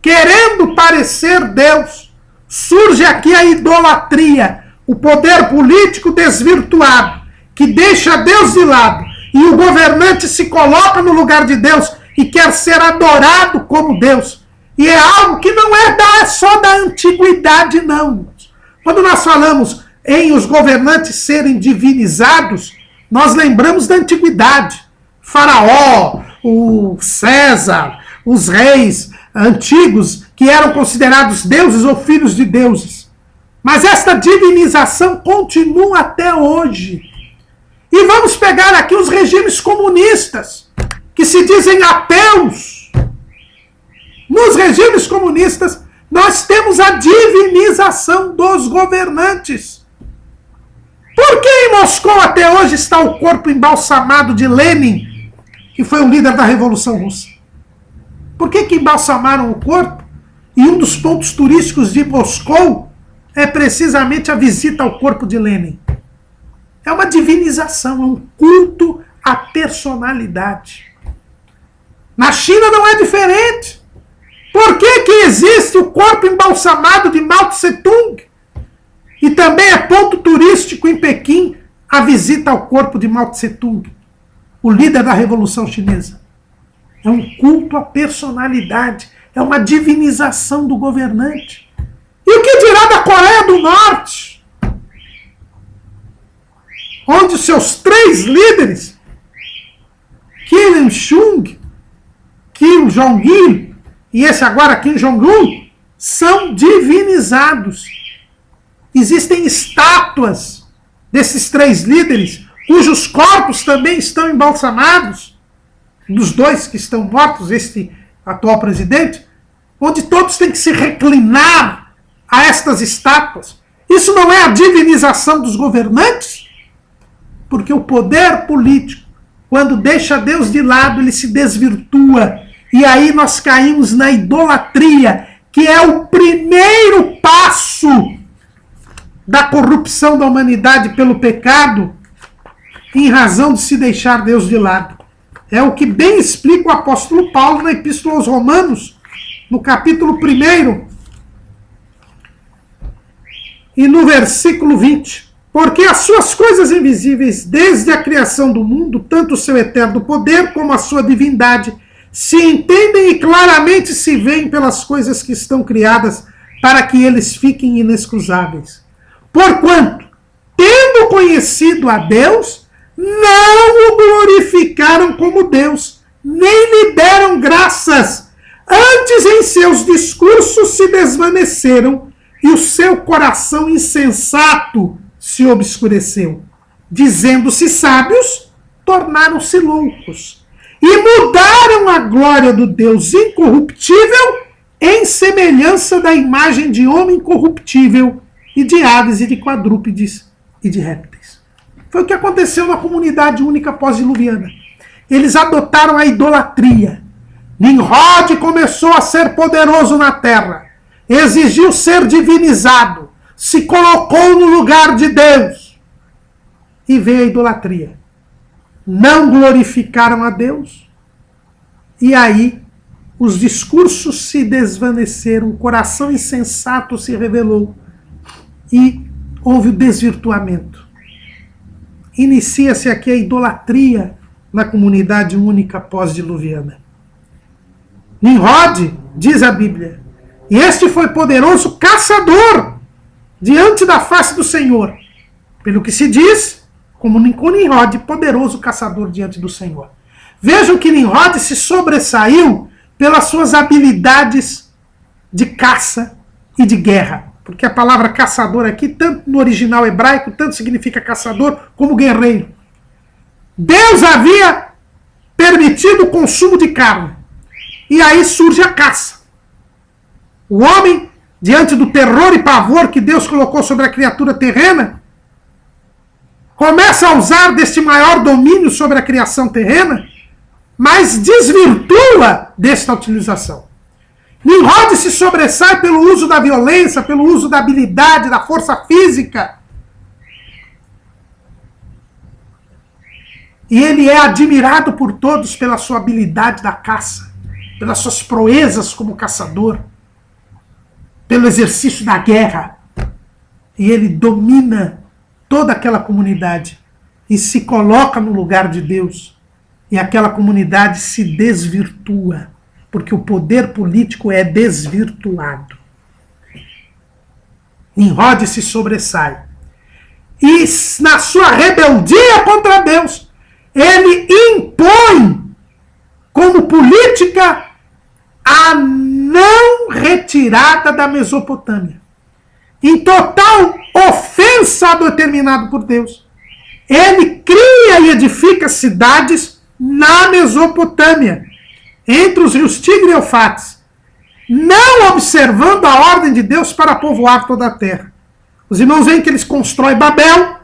querendo parecer Deus. Surge aqui a idolatria, o poder político desvirtuado, que deixa Deus de lado, e o governante se coloca no lugar de Deus e quer ser adorado como Deus. E é algo que não é só da antiguidade, não. Quando nós falamos em os governantes serem divinizados, nós lembramos da antiguidade. Faraó, o César, os reis antigos que eram considerados deuses ou filhos de deuses. Mas esta divinização continua até hoje. E vamos pegar aqui os regimes comunistas, que se dizem ateus. Nos regimes comunistas, nós temos a divinização dos governantes. Por que em Moscou até hoje está o corpo embalsamado de Lenin, que foi o líder da Revolução Russa? Por que embalsamaram o corpo? E um dos pontos turísticos de Moscou é precisamente a visita ao corpo de Lenin. É uma divinização, é um culto à personalidade. Na China não é diferente. Por que existe o corpo embalsamado de Mao Tse-tung? E também é ponto turístico em Pequim a visita ao corpo de Mao Tse-tung, o líder da Revolução Chinesa. É um culto à personalidade, é uma divinização do governante. E o que dirá da Coreia do Norte? Onde os seus 3 líderes, Kim Il-sung, Kim Jong-il e esse agora Kim Jong-un, são divinizados. Existem estátuas desses 3 líderes, cujos corpos também estão embalsamados, dos 2 que estão mortos, este atual presidente, onde todos têm que se reclinar a estas estátuas. Isso não é a divinização dos governantes? Porque o poder político, quando deixa Deus de lado, ele se desvirtua. E aí nós caímos na idolatria, que é o primeiro passo da corrupção da humanidade pelo pecado, em razão de se deixar Deus de lado. É o que bem explica o apóstolo Paulo na Epístola aos Romanos, no capítulo 1 e no versículo 20. Porque as suas coisas invisíveis, desde a criação do mundo, tanto o seu eterno poder como a sua divindade, se entendem e claramente se veem pelas coisas que estão criadas, para que eles fiquem inexcusáveis. Porquanto, tendo conhecido a Deus, não o glorificaram como Deus, nem lhe deram graças. Antes, em seus discursos se desvaneceram, e o seu coração insensato se obscureceu. Dizendo-se sábios, tornaram-se loucos. E mudaram a glória do Deus incorruptível em semelhança da imagem de homem corruptível, e de aves, e de quadrúpedes, e de répteis. Foi o que aconteceu na comunidade única pós-diluviana. Eles adotaram a idolatria. Nimrod começou a ser poderoso na terra. Exigiu ser divinizado. Se colocou no lugar de Deus. E veio a idolatria. Não glorificaram a Deus. E aí os discursos se desvaneceram. O coração insensato se revelou. E houve o desvirtuamento. Inicia-se aqui a idolatria na comunidade única pós-diluviana. Nimrod, diz a Bíblia, e este foi poderoso caçador diante da face do Senhor. Pelo que se diz, como Nimrod, poderoso caçador diante do Senhor. Vejam que Nimrod se sobressaiu pelas suas habilidades de caça e de guerra. Porque a palavra caçador aqui, tanto no original hebraico, tanto significa caçador como guerreiro. Deus havia permitido o consumo de carne. E aí surge a caça. O homem, diante do terror e pavor que Deus colocou sobre a criatura terrena, começa a usar deste maior domínio sobre a criação terrena, mas desvirtua desta utilização. Nimrod se sobressai pelo uso da violência, pelo uso da habilidade, da força física. E ele é admirado por todos pela sua habilidade da caça, pelas suas proezas como caçador, pelo exercício da guerra. E ele domina toda aquela comunidade e se coloca no lugar de Deus. E aquela comunidade se desvirtua. Porque o poder político é desvirtuado. Nimrod se sobressai. E na sua rebeldia contra Deus, ele impõe como política a não retirada da Mesopotâmia. Em total ofensa ao determinado por Deus. Ele cria e edifica cidades na Mesopotâmia, entre os rios Tigre e Eufrates, não observando a ordem de Deus para povoar toda a terra. Os irmãos veem que eles constroem Babel,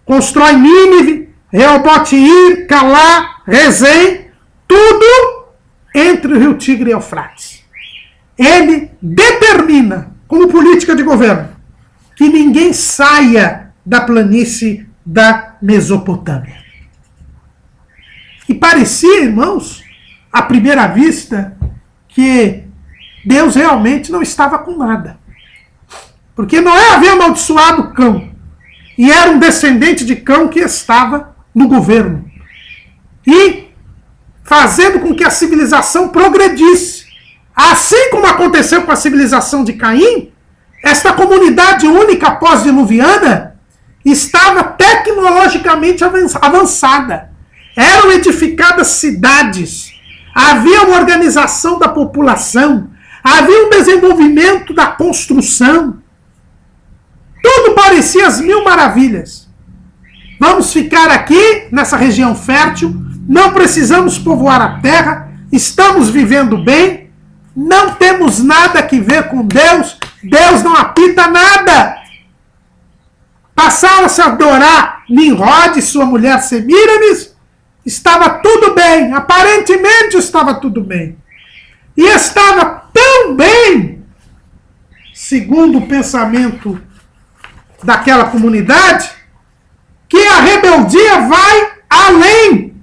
constroem Nínive, Reobote-ir, Calá, Rezém, tudo entre o rio Tigre e Eufrates. Ele determina, como política de governo, que ninguém saia da planície da Mesopotâmia. E parecia, irmãos, à primeira vista, que Deus realmente não estava com nada. Porque Noé havia amaldiçoado Cão. E era um descendente de Cão que estava no governo. E fazendo com que a civilização progredisse. Assim como aconteceu com a civilização de Caim, esta comunidade única pós-diluviana estava tecnologicamente avançada. Eram edificadas cidades. Havia uma organização da população, havia um desenvolvimento da construção. Tudo parecia as mil maravilhas. Vamos ficar aqui, nessa região fértil, não precisamos povoar a terra, estamos vivendo bem, não temos nada que ver com Deus, Deus não apita nada. passaram-se a adorar Nimrod e sua mulher Semíramis, estava tudo bem, aparentemente estava tudo bem. E estava tão bem, segundo o pensamento daquela comunidade, que a rebeldia vai além.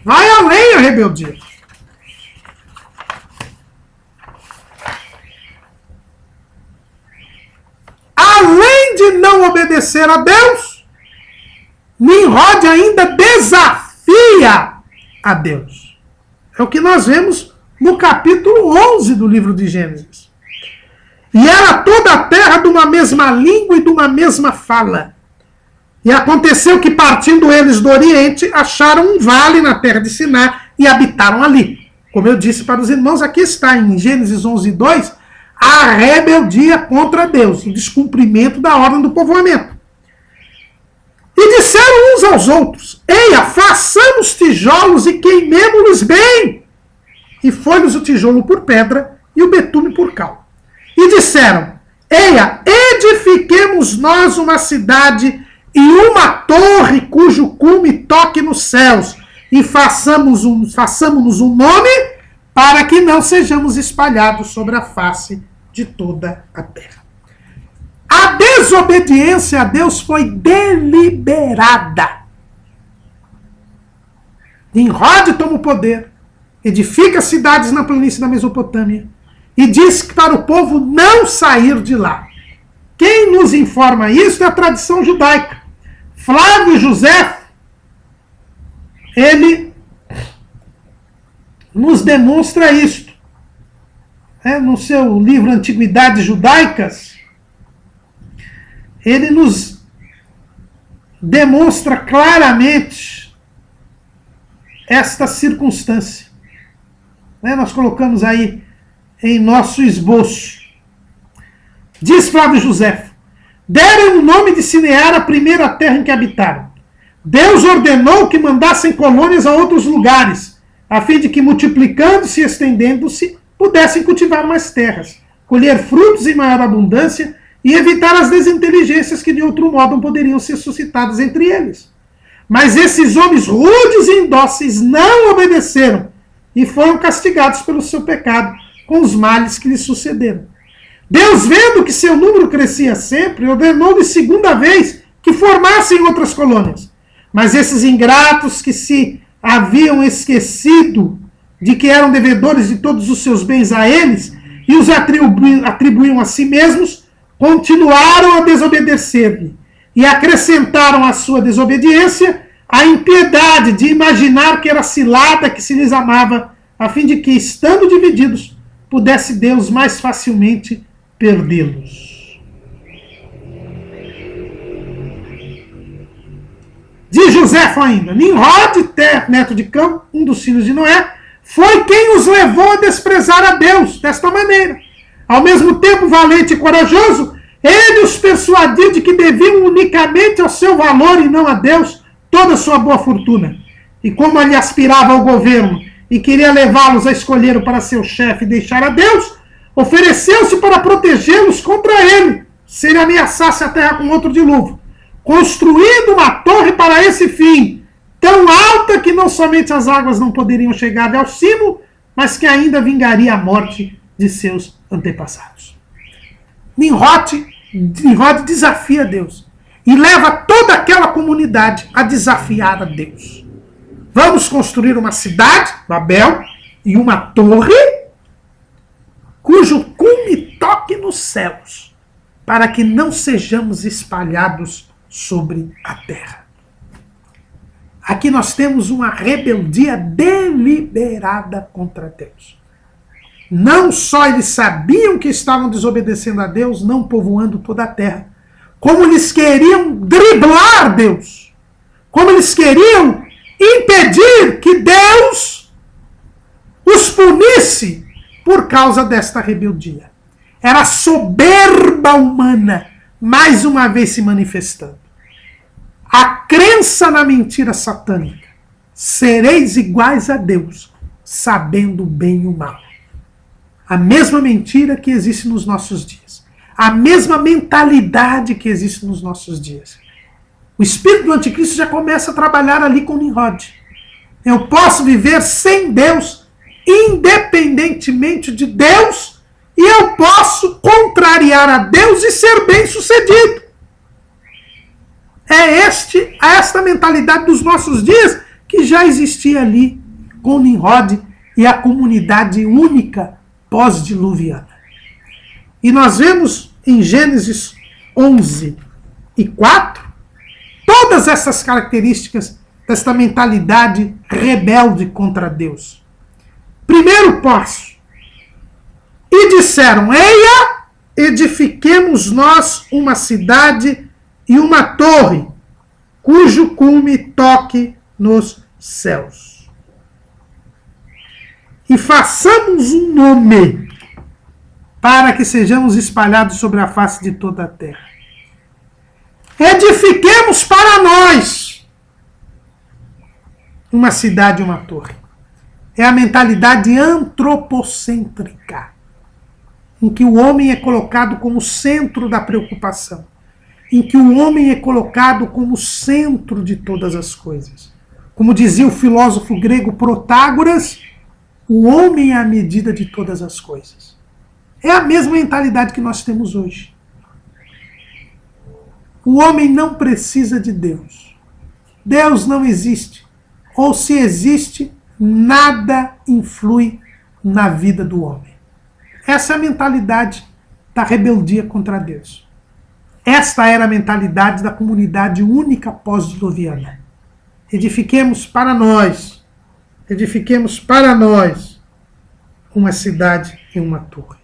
Vai além a rebeldia. Além de não obedecer a Deus, Nimrod ainda desafia a Deus. É o que nós vemos no capítulo 11 do livro de Gênesis. E era toda a terra de uma mesma língua e de uma mesma fala. E aconteceu que, partindo eles do Oriente, acharam um vale na terra de Siná e habitaram ali. Como eu disse para os irmãos, aqui está em Gênesis 11, 2, a rebeldia contra Deus, o descumprimento da ordem do povoamento. E disseram uns aos outros: eia, façamos tijolos e queimemo-los bem. E foi-lhes o tijolo por pedra e o betume por cal. E disseram: eia, edifiquemos nós uma cidade e uma torre cujo cume toque nos céus, e façamos-nos um nome para que não sejamos espalhados sobre a face de toda a terra. A desobediência a Deus foi deliberada. Nimrod toma o poder, edifica cidades na planície da Mesopotâmia e diz para o povo não sair de lá. Quem nos informa isso é a tradição judaica. Flávio José, ele nos demonstra isto. No seu livro Antiguidades Judaicas, ele nos demonstra claramente esta circunstância. Nós colocamos aí em nosso esboço. Diz Flávio José: deram o nome de Sinear a primeira terra em que habitaram. Deus ordenou que mandassem colônias a outros lugares, a fim de que, multiplicando-se e estendendo-se, pudessem cultivar mais terras, colher frutos em maior abundância e evitar as desinteligências que de outro modo poderiam ser suscitadas entre eles. Mas esses homens rudes e indóceis não obedeceram e foram castigados pelo seu pecado com os males que lhes sucederam. Deus, vendo que seu número crescia sempre, ordenou-lhe segunda vez que formassem outras colônias. Mas esses ingratos que se haviam esquecido de que eram devedores de todos os seus bens a eles e os atribuíam a si mesmos, continuaram a desobedecer-lhe e acrescentaram à sua desobediência a impiedade de imaginar que era cilada que se lhes amava, a fim de que, estando divididos, pudesse Deus mais facilmente perdê-los. Diz José ainda: Nimrod, neto de Cão, um dos filhos de Noé, foi quem os levou a desprezar a Deus desta maneira. Ao mesmo tempo valente e corajoso, ele os persuadiu de que deviam unicamente ao seu valor e não a Deus toda a sua boa fortuna. E como ele aspirava ao governo e queria levá-los a escolher para seu chefe e deixar a Deus, ofereceu-se para protegê-los contra ele, se ele ameaçasse a terra com outro dilúvio, construindo uma torre para esse fim, tão alta que não somente as águas não poderiam chegar ao cimo, mas que ainda vingaria a morte de seus antepassados. Nimrod desafia Deus e leva toda aquela comunidade a desafiar a Deus. Vamos construir uma cidade, Babel, e uma torre cujo cume toque nos céus, para que não sejamos espalhados sobre a terra. Aqui nós temos uma rebeldia deliberada contra Deus. Não só eles sabiam que estavam desobedecendo a Deus, não povoando toda a terra, como eles queriam driblar Deus, como eles queriam impedir que Deus os punisse por causa desta rebeldia. Era a soberba humana, mais uma vez se manifestando. A crença na mentira satânica. Sereis iguais a Deus, sabendo o bem e o mal. A mesma mentira que existe nos nossos dias. a mesma mentalidade que existe nos nossos dias. O espírito do anticristo já começa a trabalhar ali com Nimrod. Eu posso viver sem Deus, independentemente de Deus, e eu posso contrariar a Deus e ser bem-sucedido. É esta mentalidade dos nossos dias que já existia ali com Nimrod e a comunidade única pós-diluviana. E nós vemos em Gênesis 11 e 4 todas essas características desta mentalidade rebelde contra Deus. Primeiro passo. E disseram: eia, edifiquemos nós uma cidade e uma torre, cujo cume toque nos céus. E façamos um nome, para que sejamos espalhados sobre a face de toda a terra. Edifiquemos para nós uma cidade e uma torre. É a mentalidade antropocêntrica, em que o homem é colocado como centro da preocupação, em que o homem é colocado como centro de todas as coisas. Como dizia o filósofo grego Protágoras, o homem é a medida de todas as coisas. É a mesma mentalidade que nós temos hoje. O homem não precisa de Deus. Deus não existe. Ou se existe, nada influi na vida do homem. Essa é a mentalidade da rebeldia contra Deus. Esta era a mentalidade da comunidade única pós-diluviana. Edifiquemos para nós uma cidade e uma torre.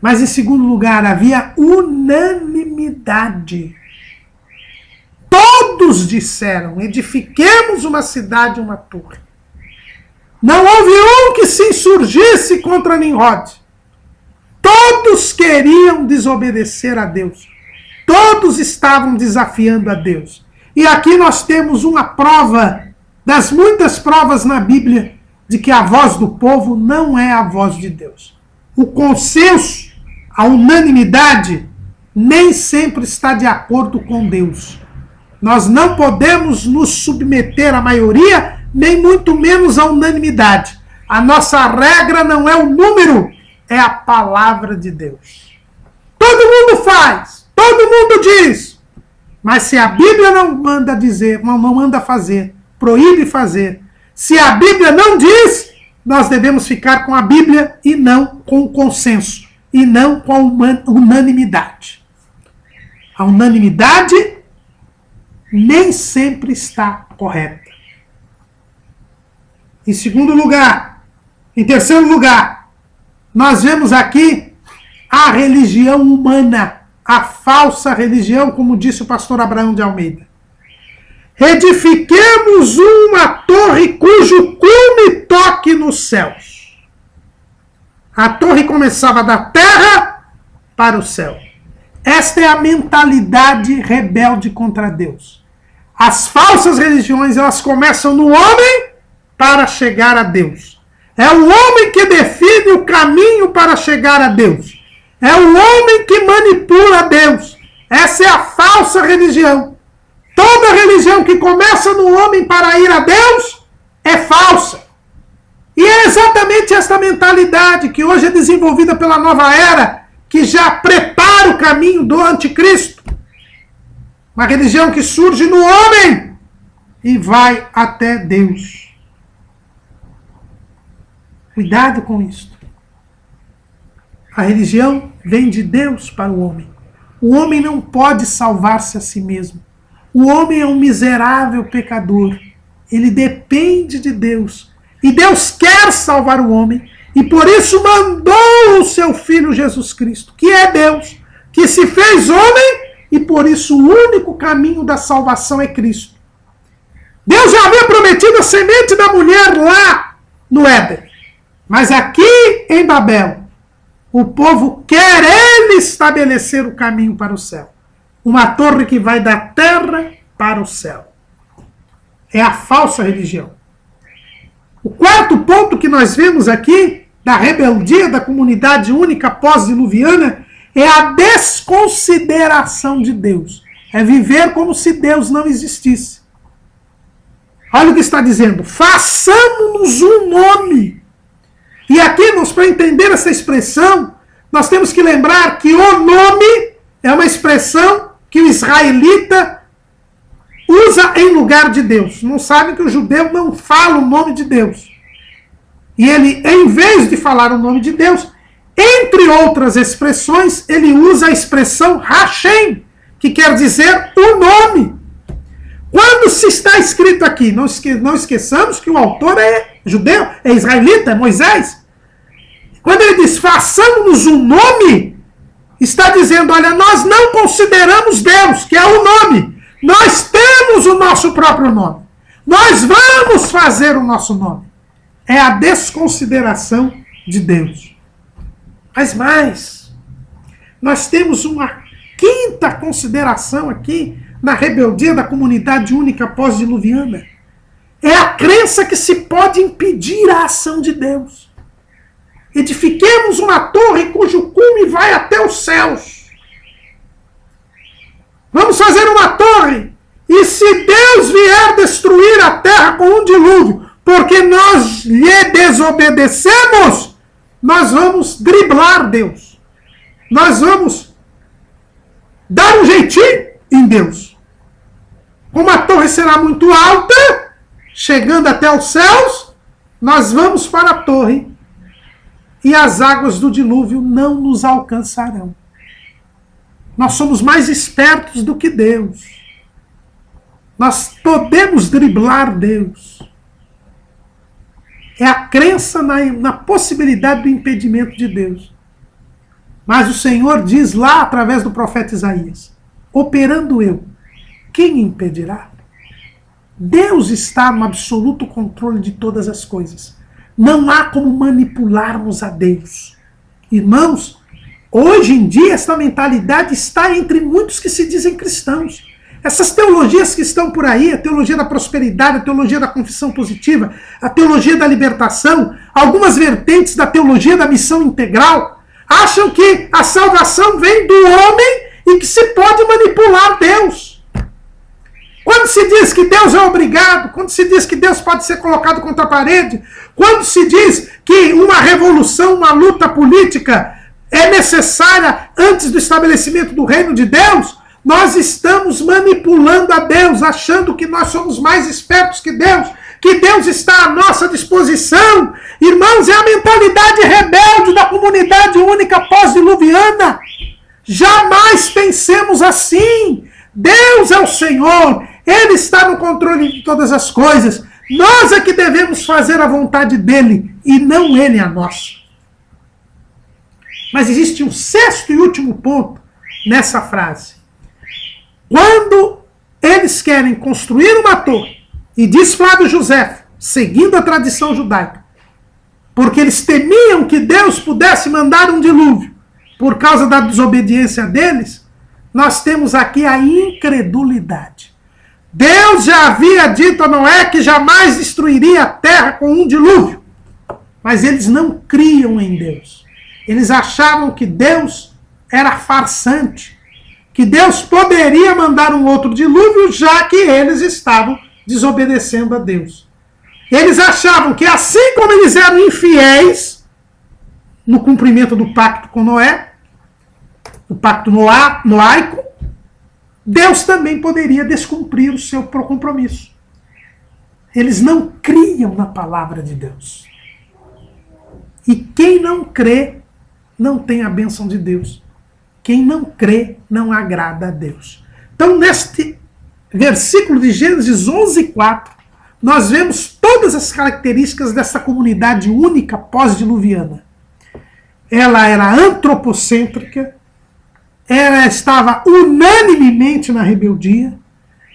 Mas em segundo lugar, havia unanimidade. Todos disseram: edifiquemos uma cidade e uma torre. Não houve um que se insurgisse contra Nimrod. Todos queriam desobedecer a Deus. Todos estavam desafiando a Deus. E aqui nós temos uma prova, das muitas provas na Bíblia, de que a voz do povo não é a voz de Deus. O consenso, a unanimidade, nem sempre está de acordo com Deus. Nós não podemos nos submeter à maioria, nem muito menos à unanimidade. A nossa regra não é o número, é a palavra de Deus. Todo mundo faz, todo mundo diz. Mas se a Bíblia não manda dizer, não manda fazer, proíbe fazer, se a Bíblia não diz, nós devemos ficar com a Bíblia e não com o consenso, e não com a unanimidade. A unanimidade nem sempre está correta. Em terceiro lugar, nós vemos aqui a religião humana, a falsa religião, como disse o pastor Abraão de Almeida. Edifiquemos uma torre cujo cume toque nos céus. A torre começava da terra para o céu. Esta é a mentalidade rebelde contra Deus. As falsas religiões, elas começam no homem para chegar a Deus. É o homem que define o caminho para chegar a Deus. É o homem que manipula Deus. Essa é a falsa religião. Toda religião que começa no homem para ir a Deus é falsa. E é exatamente esta mentalidade que hoje é desenvolvida pela nova era, que já prepara o caminho do anticristo. Uma religião que surge no homem e vai até Deus. Cuidado com isto. A religião vem de Deus para o homem. O homem não pode salvar-se a si mesmo. O homem é um miserável pecador. Ele depende de Deus. E Deus quer salvar o homem. E por isso mandou o seu Filho Jesus Cristo, que é Deus, que se fez homem, e por isso o único caminho da salvação é Cristo. Deus já havia prometido a semente da mulher lá no Éden. Mas aqui em Babel, o povo quer ele estabelecer o caminho para o céu. Uma torre que vai da terra para o céu. É a falsa religião. O quarto ponto que nós vemos aqui da rebeldia da comunidade única pós-diluviana é a desconsideração de Deus. É viver como se Deus não existisse. Olha o que está dizendo. Façamos-nos um nome. E aqui, para entender essa expressão, nós temos que lembrar que o nome é uma expressão que o israelita usa em lugar de Deus. Não sabem que o judeu não fala o nome de Deus. E ele, em vez de falar o nome de Deus, entre outras expressões, ele usa a expressão Hashem, que quer dizer o nome. Quando se está escrito aqui, não esqueçamos que o autor é judeu, é israelita, é Moisés. Quando ele diz, façamos um nome, está dizendo, olha, nós não consideramos Deus, que é o nome. Nós temos o nosso próprio nome. Nós vamos fazer o nosso nome. É a desconsideração de Deus. Mas mais, nós temos uma quinta consideração aqui na rebeldia da comunidade única pós-diluviana. É a crença que se pode impedir a ação de Deus. Edifiquemos uma torre cujo cume vai até os céus. Vamos fazer uma torre. E se Deus vier destruir a terra com um dilúvio, porque nós lhe desobedecemos, nós vamos driblar Deus. Nós vamos dar um jeitinho em Deus. Como a torre será muito alta, chegando até os céus, nós vamos para a torre e as águas do dilúvio não nos alcançarão. Nós somos mais espertos do que Deus. Nós podemos driblar Deus. É a crença na possibilidade do impedimento de Deus. Mas o Senhor diz lá, através do profeta Isaías, operando eu, quem impedirá? Deus está no absoluto controle de todas as coisas. Não há como manipularmos a Deus. Irmãos, hoje em dia esta mentalidade está entre muitos que se dizem cristãos. Essas teologias que estão por aí, a teologia da prosperidade, a teologia da confissão positiva, a teologia da libertação, algumas vertentes da teologia da missão integral, acham que a salvação vem do homem e que se pode manipular Deus. Quando se diz que Deus é obrigado, quando se diz que Deus pode ser colocado contra a parede, quando se diz que uma revolução, uma luta política é necessária antes do estabelecimento do reino de Deus, nós estamos manipulando a Deus, achando que nós somos mais espertos que Deus está à nossa disposição. Irmãos, é a mentalidade rebelde da comunidade única pós-diluviana. Jamais pensemos assim. Deus é o Senhor, Ele está no controle de todas as coisas. Nós é que devemos fazer a vontade dEle e não Ele a nossa. Mas existe um sexto e último ponto nessa frase. Quando eles querem construir uma torre, e diz Flávio José, seguindo a tradição judaica, porque eles temiam que Deus pudesse mandar um dilúvio por causa da desobediência deles, nós temos aqui a incredulidade. Deus já havia dito a Noé que jamais destruiria a terra com um dilúvio, mas eles não criam em Deus. Eles achavam que Deus era farsante, que Deus poderia mandar um outro dilúvio, já que eles estavam desobedecendo a Deus. Eles achavam que assim como eles eram infiéis no cumprimento do pacto com Noé, o pacto noaico, Deus também poderia descumprir o seu compromisso. Eles não criam na palavra de Deus. E quem não crê, não tem a bênção de Deus. Quem não crê, não agrada a Deus. Então, neste versículo de Gênesis 11:4, nós vemos todas as características dessa comunidade única pós-diluviana. Ela era antropocêntrica, ela estava unanimemente na rebeldia,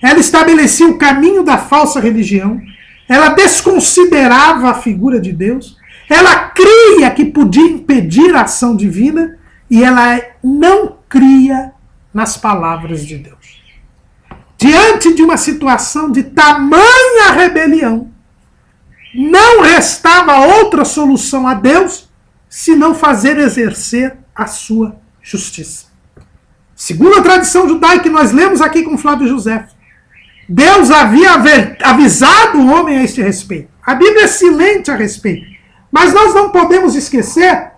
ela estabelecia o caminho da falsa religião, ela desconsiderava a figura de Deus, ela cria que podia impedir a ação divina e ela não cria nas palavras de Deus. Diante de uma situação de tamanha rebelião, não restava outra solução a Deus senão fazer exercer a sua justiça. Segundo a tradição judaica que nós lemos aqui com Flávio José, Deus havia avisado o homem a este respeito. A Bíblia é silente a respeito. Mas nós não podemos esquecer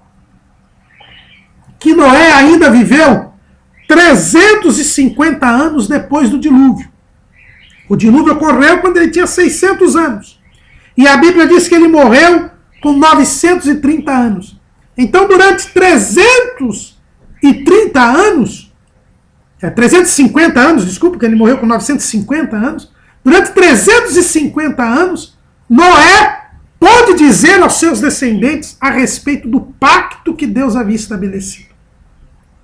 que Noé ainda viveu 350 anos depois do dilúvio. O dilúvio ocorreu quando ele tinha 600 anos. E a Bíblia diz que ele morreu com 930 anos. Então, durante 350 anos, desculpa, porque ele morreu com 950 anos. Durante 350 anos, Noé pôde dizer aos seus descendentes a respeito do pacto que Deus havia estabelecido.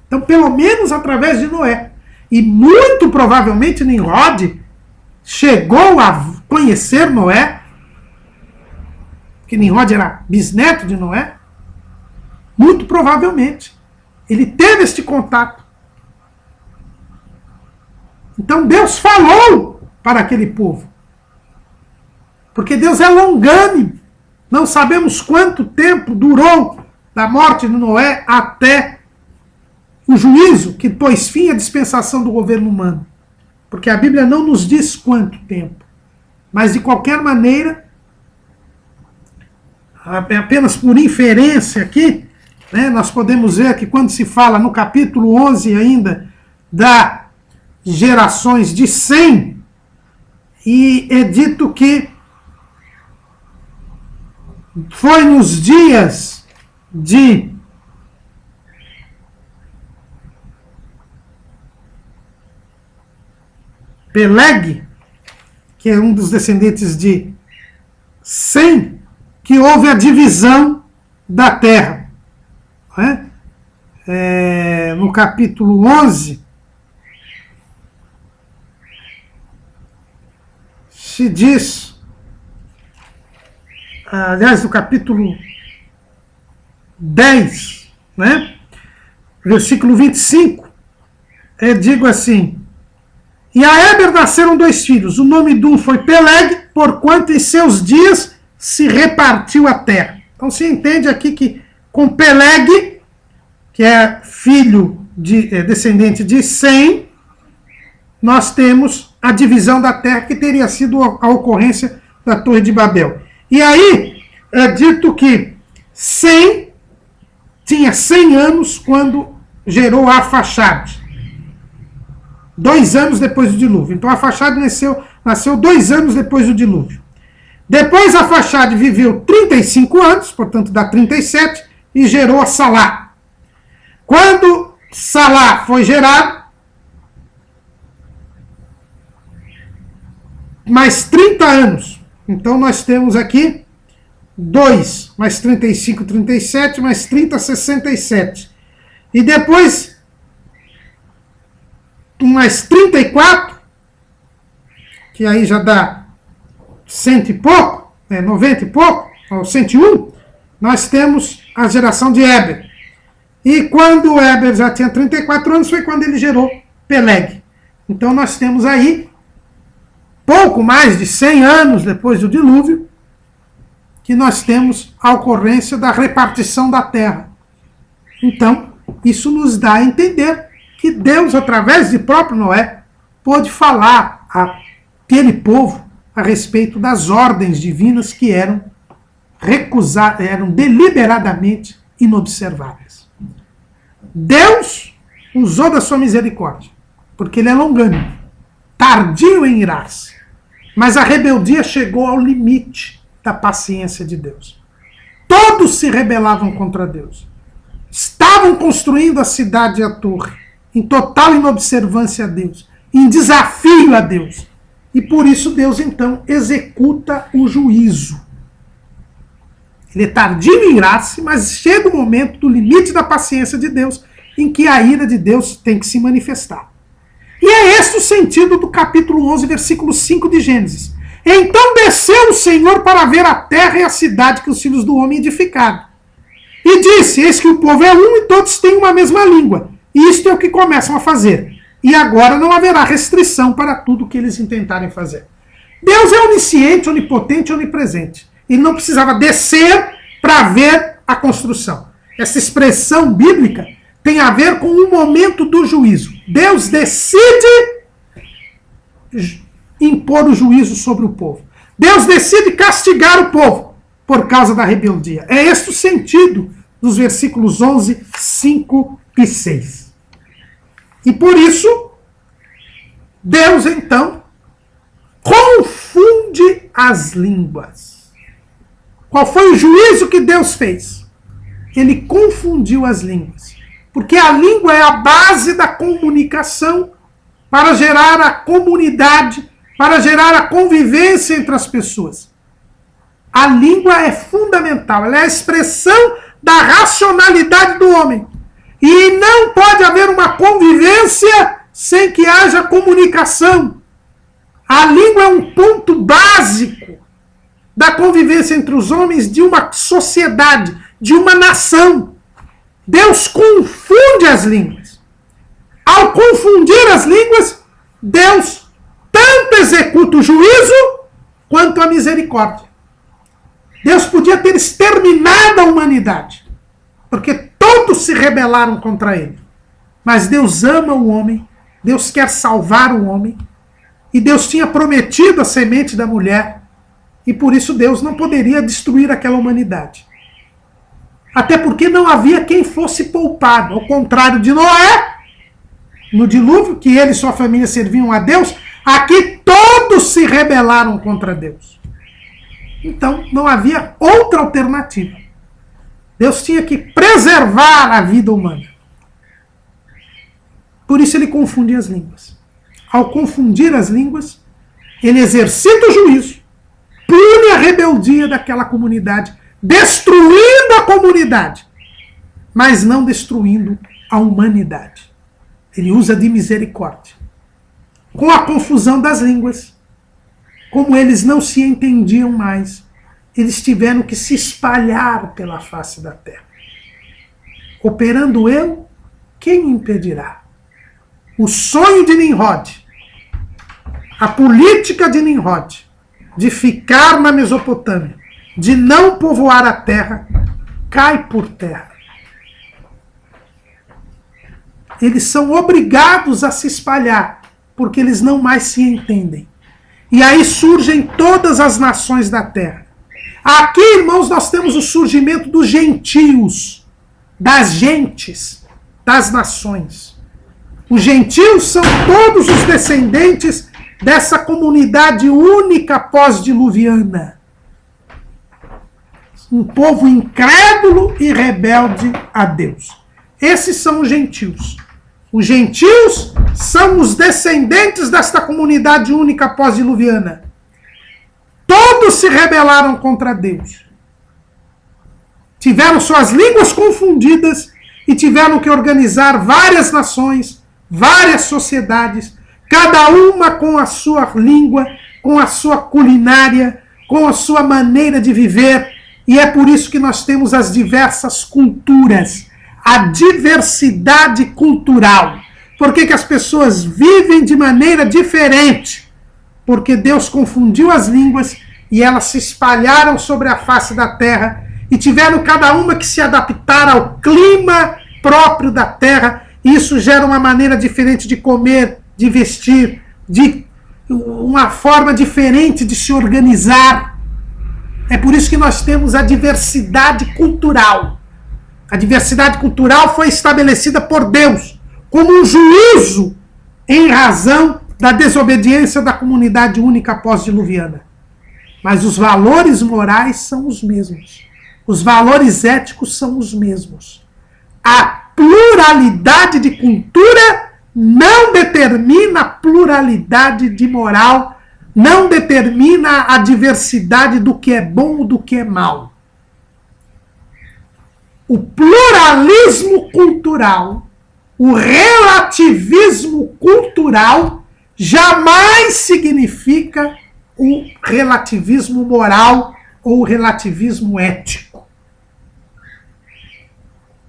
Então, pelo menos através de Noé. E muito provavelmente Nimrod chegou a conhecer Noé, que Nimrod era bisneto de Noé. Muito provavelmente ele teve este contato. Então Deus falou para aquele povo. Porque Deus é longânimo. Não sabemos quanto tempo durou da morte de Noé até o juízo que pôs fim à dispensação do governo humano. Porque a Bíblia não nos diz quanto tempo. Mas de qualquer maneira, apenas por inferência aqui, né, nós podemos ver que quando se fala no capítulo 11 ainda das gerações de Sem, e é dito que foi nos dias de Peleg, que é um dos descendentes de Sem, que houve a divisão da terra. Né? No capítulo 11, se diz, aliás, no capítulo 10, né? Versículo 25, digo assim: e a Éber nasceram 2 filhos, o nome de um foi Peleg, porquanto em seus dias se repartiu a terra. Então se entende aqui que com Peleg, que é filho descendente de Sem, nós temos a divisão da terra, que teria sido a ocorrência da Torre de Babel. E aí é dito que Sem tinha 100 anos quando gerou Arfaxade. 2 anos depois do dilúvio. Então Arfaxade nasceu 2 anos depois do dilúvio. Depois Arfaxade viveu 35 anos, portanto dá 37, e gerou a Salá. Quando Salá foi gerado, mais 30 anos. Então nós temos aqui 2, mais 35, 37, mais 30, 67. E depois, mais 34, que aí já dá 100 e pouco, 90 e pouco, ou 101, nós temos a geração de Éber. E quando o Éber já tinha 34 anos, foi quando ele gerou Peleg. Então nós temos aí pouco mais de 100 anos depois do dilúvio, que nós temos a ocorrência da repartição da terra. Então, isso nos dá a entender que Deus, através de próprio Noé, pôde falar àquele povo a respeito das ordens divinas que eram deliberadamente inobserváveis. Deus usou da sua misericórdia, porque ele é longânimo, tardio em irar-se. Mas a rebeldia chegou ao limite da paciência de Deus. Todos se rebelavam contra Deus. Estavam construindo a cidade e a torre, em total inobservância a Deus, em desafio a Deus. E por isso Deus, então, executa o juízo. Ele é tardio em irar-se, mas chega o momento do limite da paciência de Deus, em que a ira de Deus tem que se manifestar. E é esse o sentido do capítulo 11, versículo 5 de Gênesis. Então desceu o Senhor para ver a terra e a cidade que os filhos do homem edificaram. E disse: eis que o povo é um e todos têm uma mesma língua. E isto é o que começam a fazer. E agora não haverá restrição para tudo que eles intentarem fazer. Deus é onisciente, onipotente e onipresente. Ele não precisava descer para ver a construção. essa expressão bíblica, tem a ver com o momento do juízo. Deus decide impor o juízo sobre o povo. Deus decide castigar o povo por causa da rebeldia. É esse o sentido dos versículos 11, 5 e 6. E por isso, Deus então confunde as línguas. Qual foi o juízo que Deus fez? Ele confundiu as línguas. Porque a língua é a base da comunicação para gerar a comunidade, para gerar a convivência entre as pessoas. A língua é fundamental, ela é a expressão da racionalidade do homem. E não pode haver uma convivência sem que haja comunicação. A língua é um ponto básico da convivência entre os homens de uma sociedade, de uma nação. Deus confunde as línguas. Ao confundir as línguas, Deus tanto executa o juízo quanto a misericórdia. Deus podia ter exterminado a humanidade, porque todos se rebelaram contra ele. Mas Deus ama o homem, Deus quer salvar o homem, e Deus tinha prometido a semente da mulher, e por isso Deus não poderia destruir aquela humanidade. Até porque não havia quem fosse poupado. Ao contrário de Noé, no dilúvio, que ele e sua família serviam a Deus, aqui todos se rebelaram contra Deus. Então não havia outra alternativa. Deus tinha que preservar a vida humana. Por isso ele confundia as línguas. Ao confundir as línguas, ele exercita o juízo, pune a rebeldia daquela comunidade, destruindo a comunidade, mas não destruindo a humanidade. Ele usa de misericórdia. Com a confusão das línguas, como eles não se entendiam mais, eles tiveram que se espalhar pela face da terra. Operando eu, quem impedirá? O sonho de Nimrod, a política de Nimrod, de ficar na Mesopotâmia, de não povoar a terra, cai por terra. Eles são obrigados a se espalhar, porque eles não mais se entendem. E aí surgem todas as nações da terra. Aqui, irmãos, nós temos o surgimento dos gentios, das gentes, das nações. Os gentios são todos os descendentes dessa comunidade única pós-diluviana. Um povo incrédulo e rebelde a Deus. Esses são os gentios. Os gentios são os descendentes desta comunidade única pós-diluviana. Todos se rebelaram contra Deus. Tiveram suas línguas confundidas e tiveram que organizar várias nações, várias sociedades, cada uma com a sua língua, com a sua culinária, com a sua maneira de viver. E é por isso que nós temos as diversas culturas, a diversidade cultural. Por que as pessoas vivem de maneira diferente? Porque Deus confundiu as línguas e elas se espalharam sobre a face da terra e tiveram cada uma que se adaptar ao clima próprio da terra. E isso gera uma maneira diferente de comer, de vestir, de uma forma diferente de se organizar. É por isso que nós temos a diversidade cultural. A diversidade cultural foi estabelecida por Deus como um juízo em razão da desobediência da comunidade única pós-diluviana. Mas os valores morais são os mesmos. Os valores éticos são os mesmos. A pluralidade de cultura não determina a pluralidade de moral, não determina a diversidade do que é bom ou do que é mal. O pluralismo cultural, o relativismo cultural, jamais significa o relativismo moral ou o relativismo ético.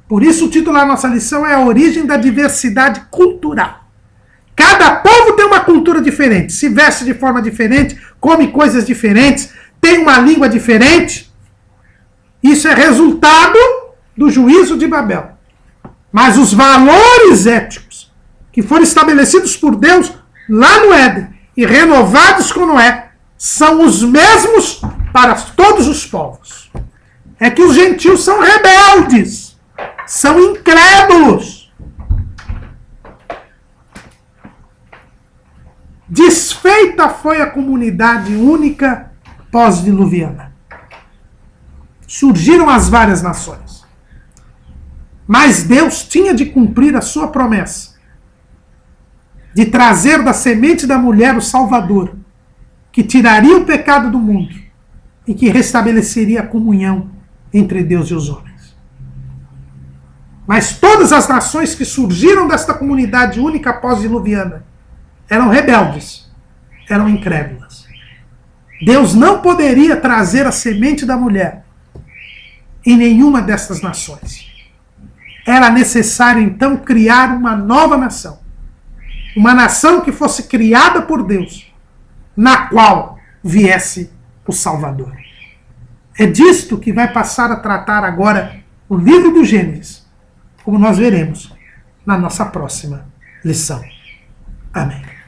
Por isso o título da nossa lição é a origem da diversidade cultural. Cada povo tem uma cultura diferente, se veste de forma diferente, come coisas diferentes, tem uma língua diferente. Isso é resultado do juízo de Babel. Mas os valores éticos que foram estabelecidos por Deus lá no Éden e renovados com Noé são os mesmos para todos os povos. É que os gentios são rebeldes, são incrédulos. Desfeita foi a comunidade única pós-diluviana. Surgiram as várias nações. Mas Deus tinha de cumprir a sua promessa de trazer da semente da mulher o Salvador, que tiraria o pecado do mundo e que restabeleceria a comunhão entre Deus e os homens. Mas todas as nações que surgiram desta comunidade única pós-diluviana eram rebeldes, eram incrédulas. Deus não poderia trazer a semente da mulher em nenhuma dessas nações. Era necessário, então, criar uma nova nação. Uma nação que fosse criada por Deus, na qual viesse o Salvador. É disto que vai passar a tratar agora o livro do Gênesis, como nós veremos na nossa próxima lição. Amém.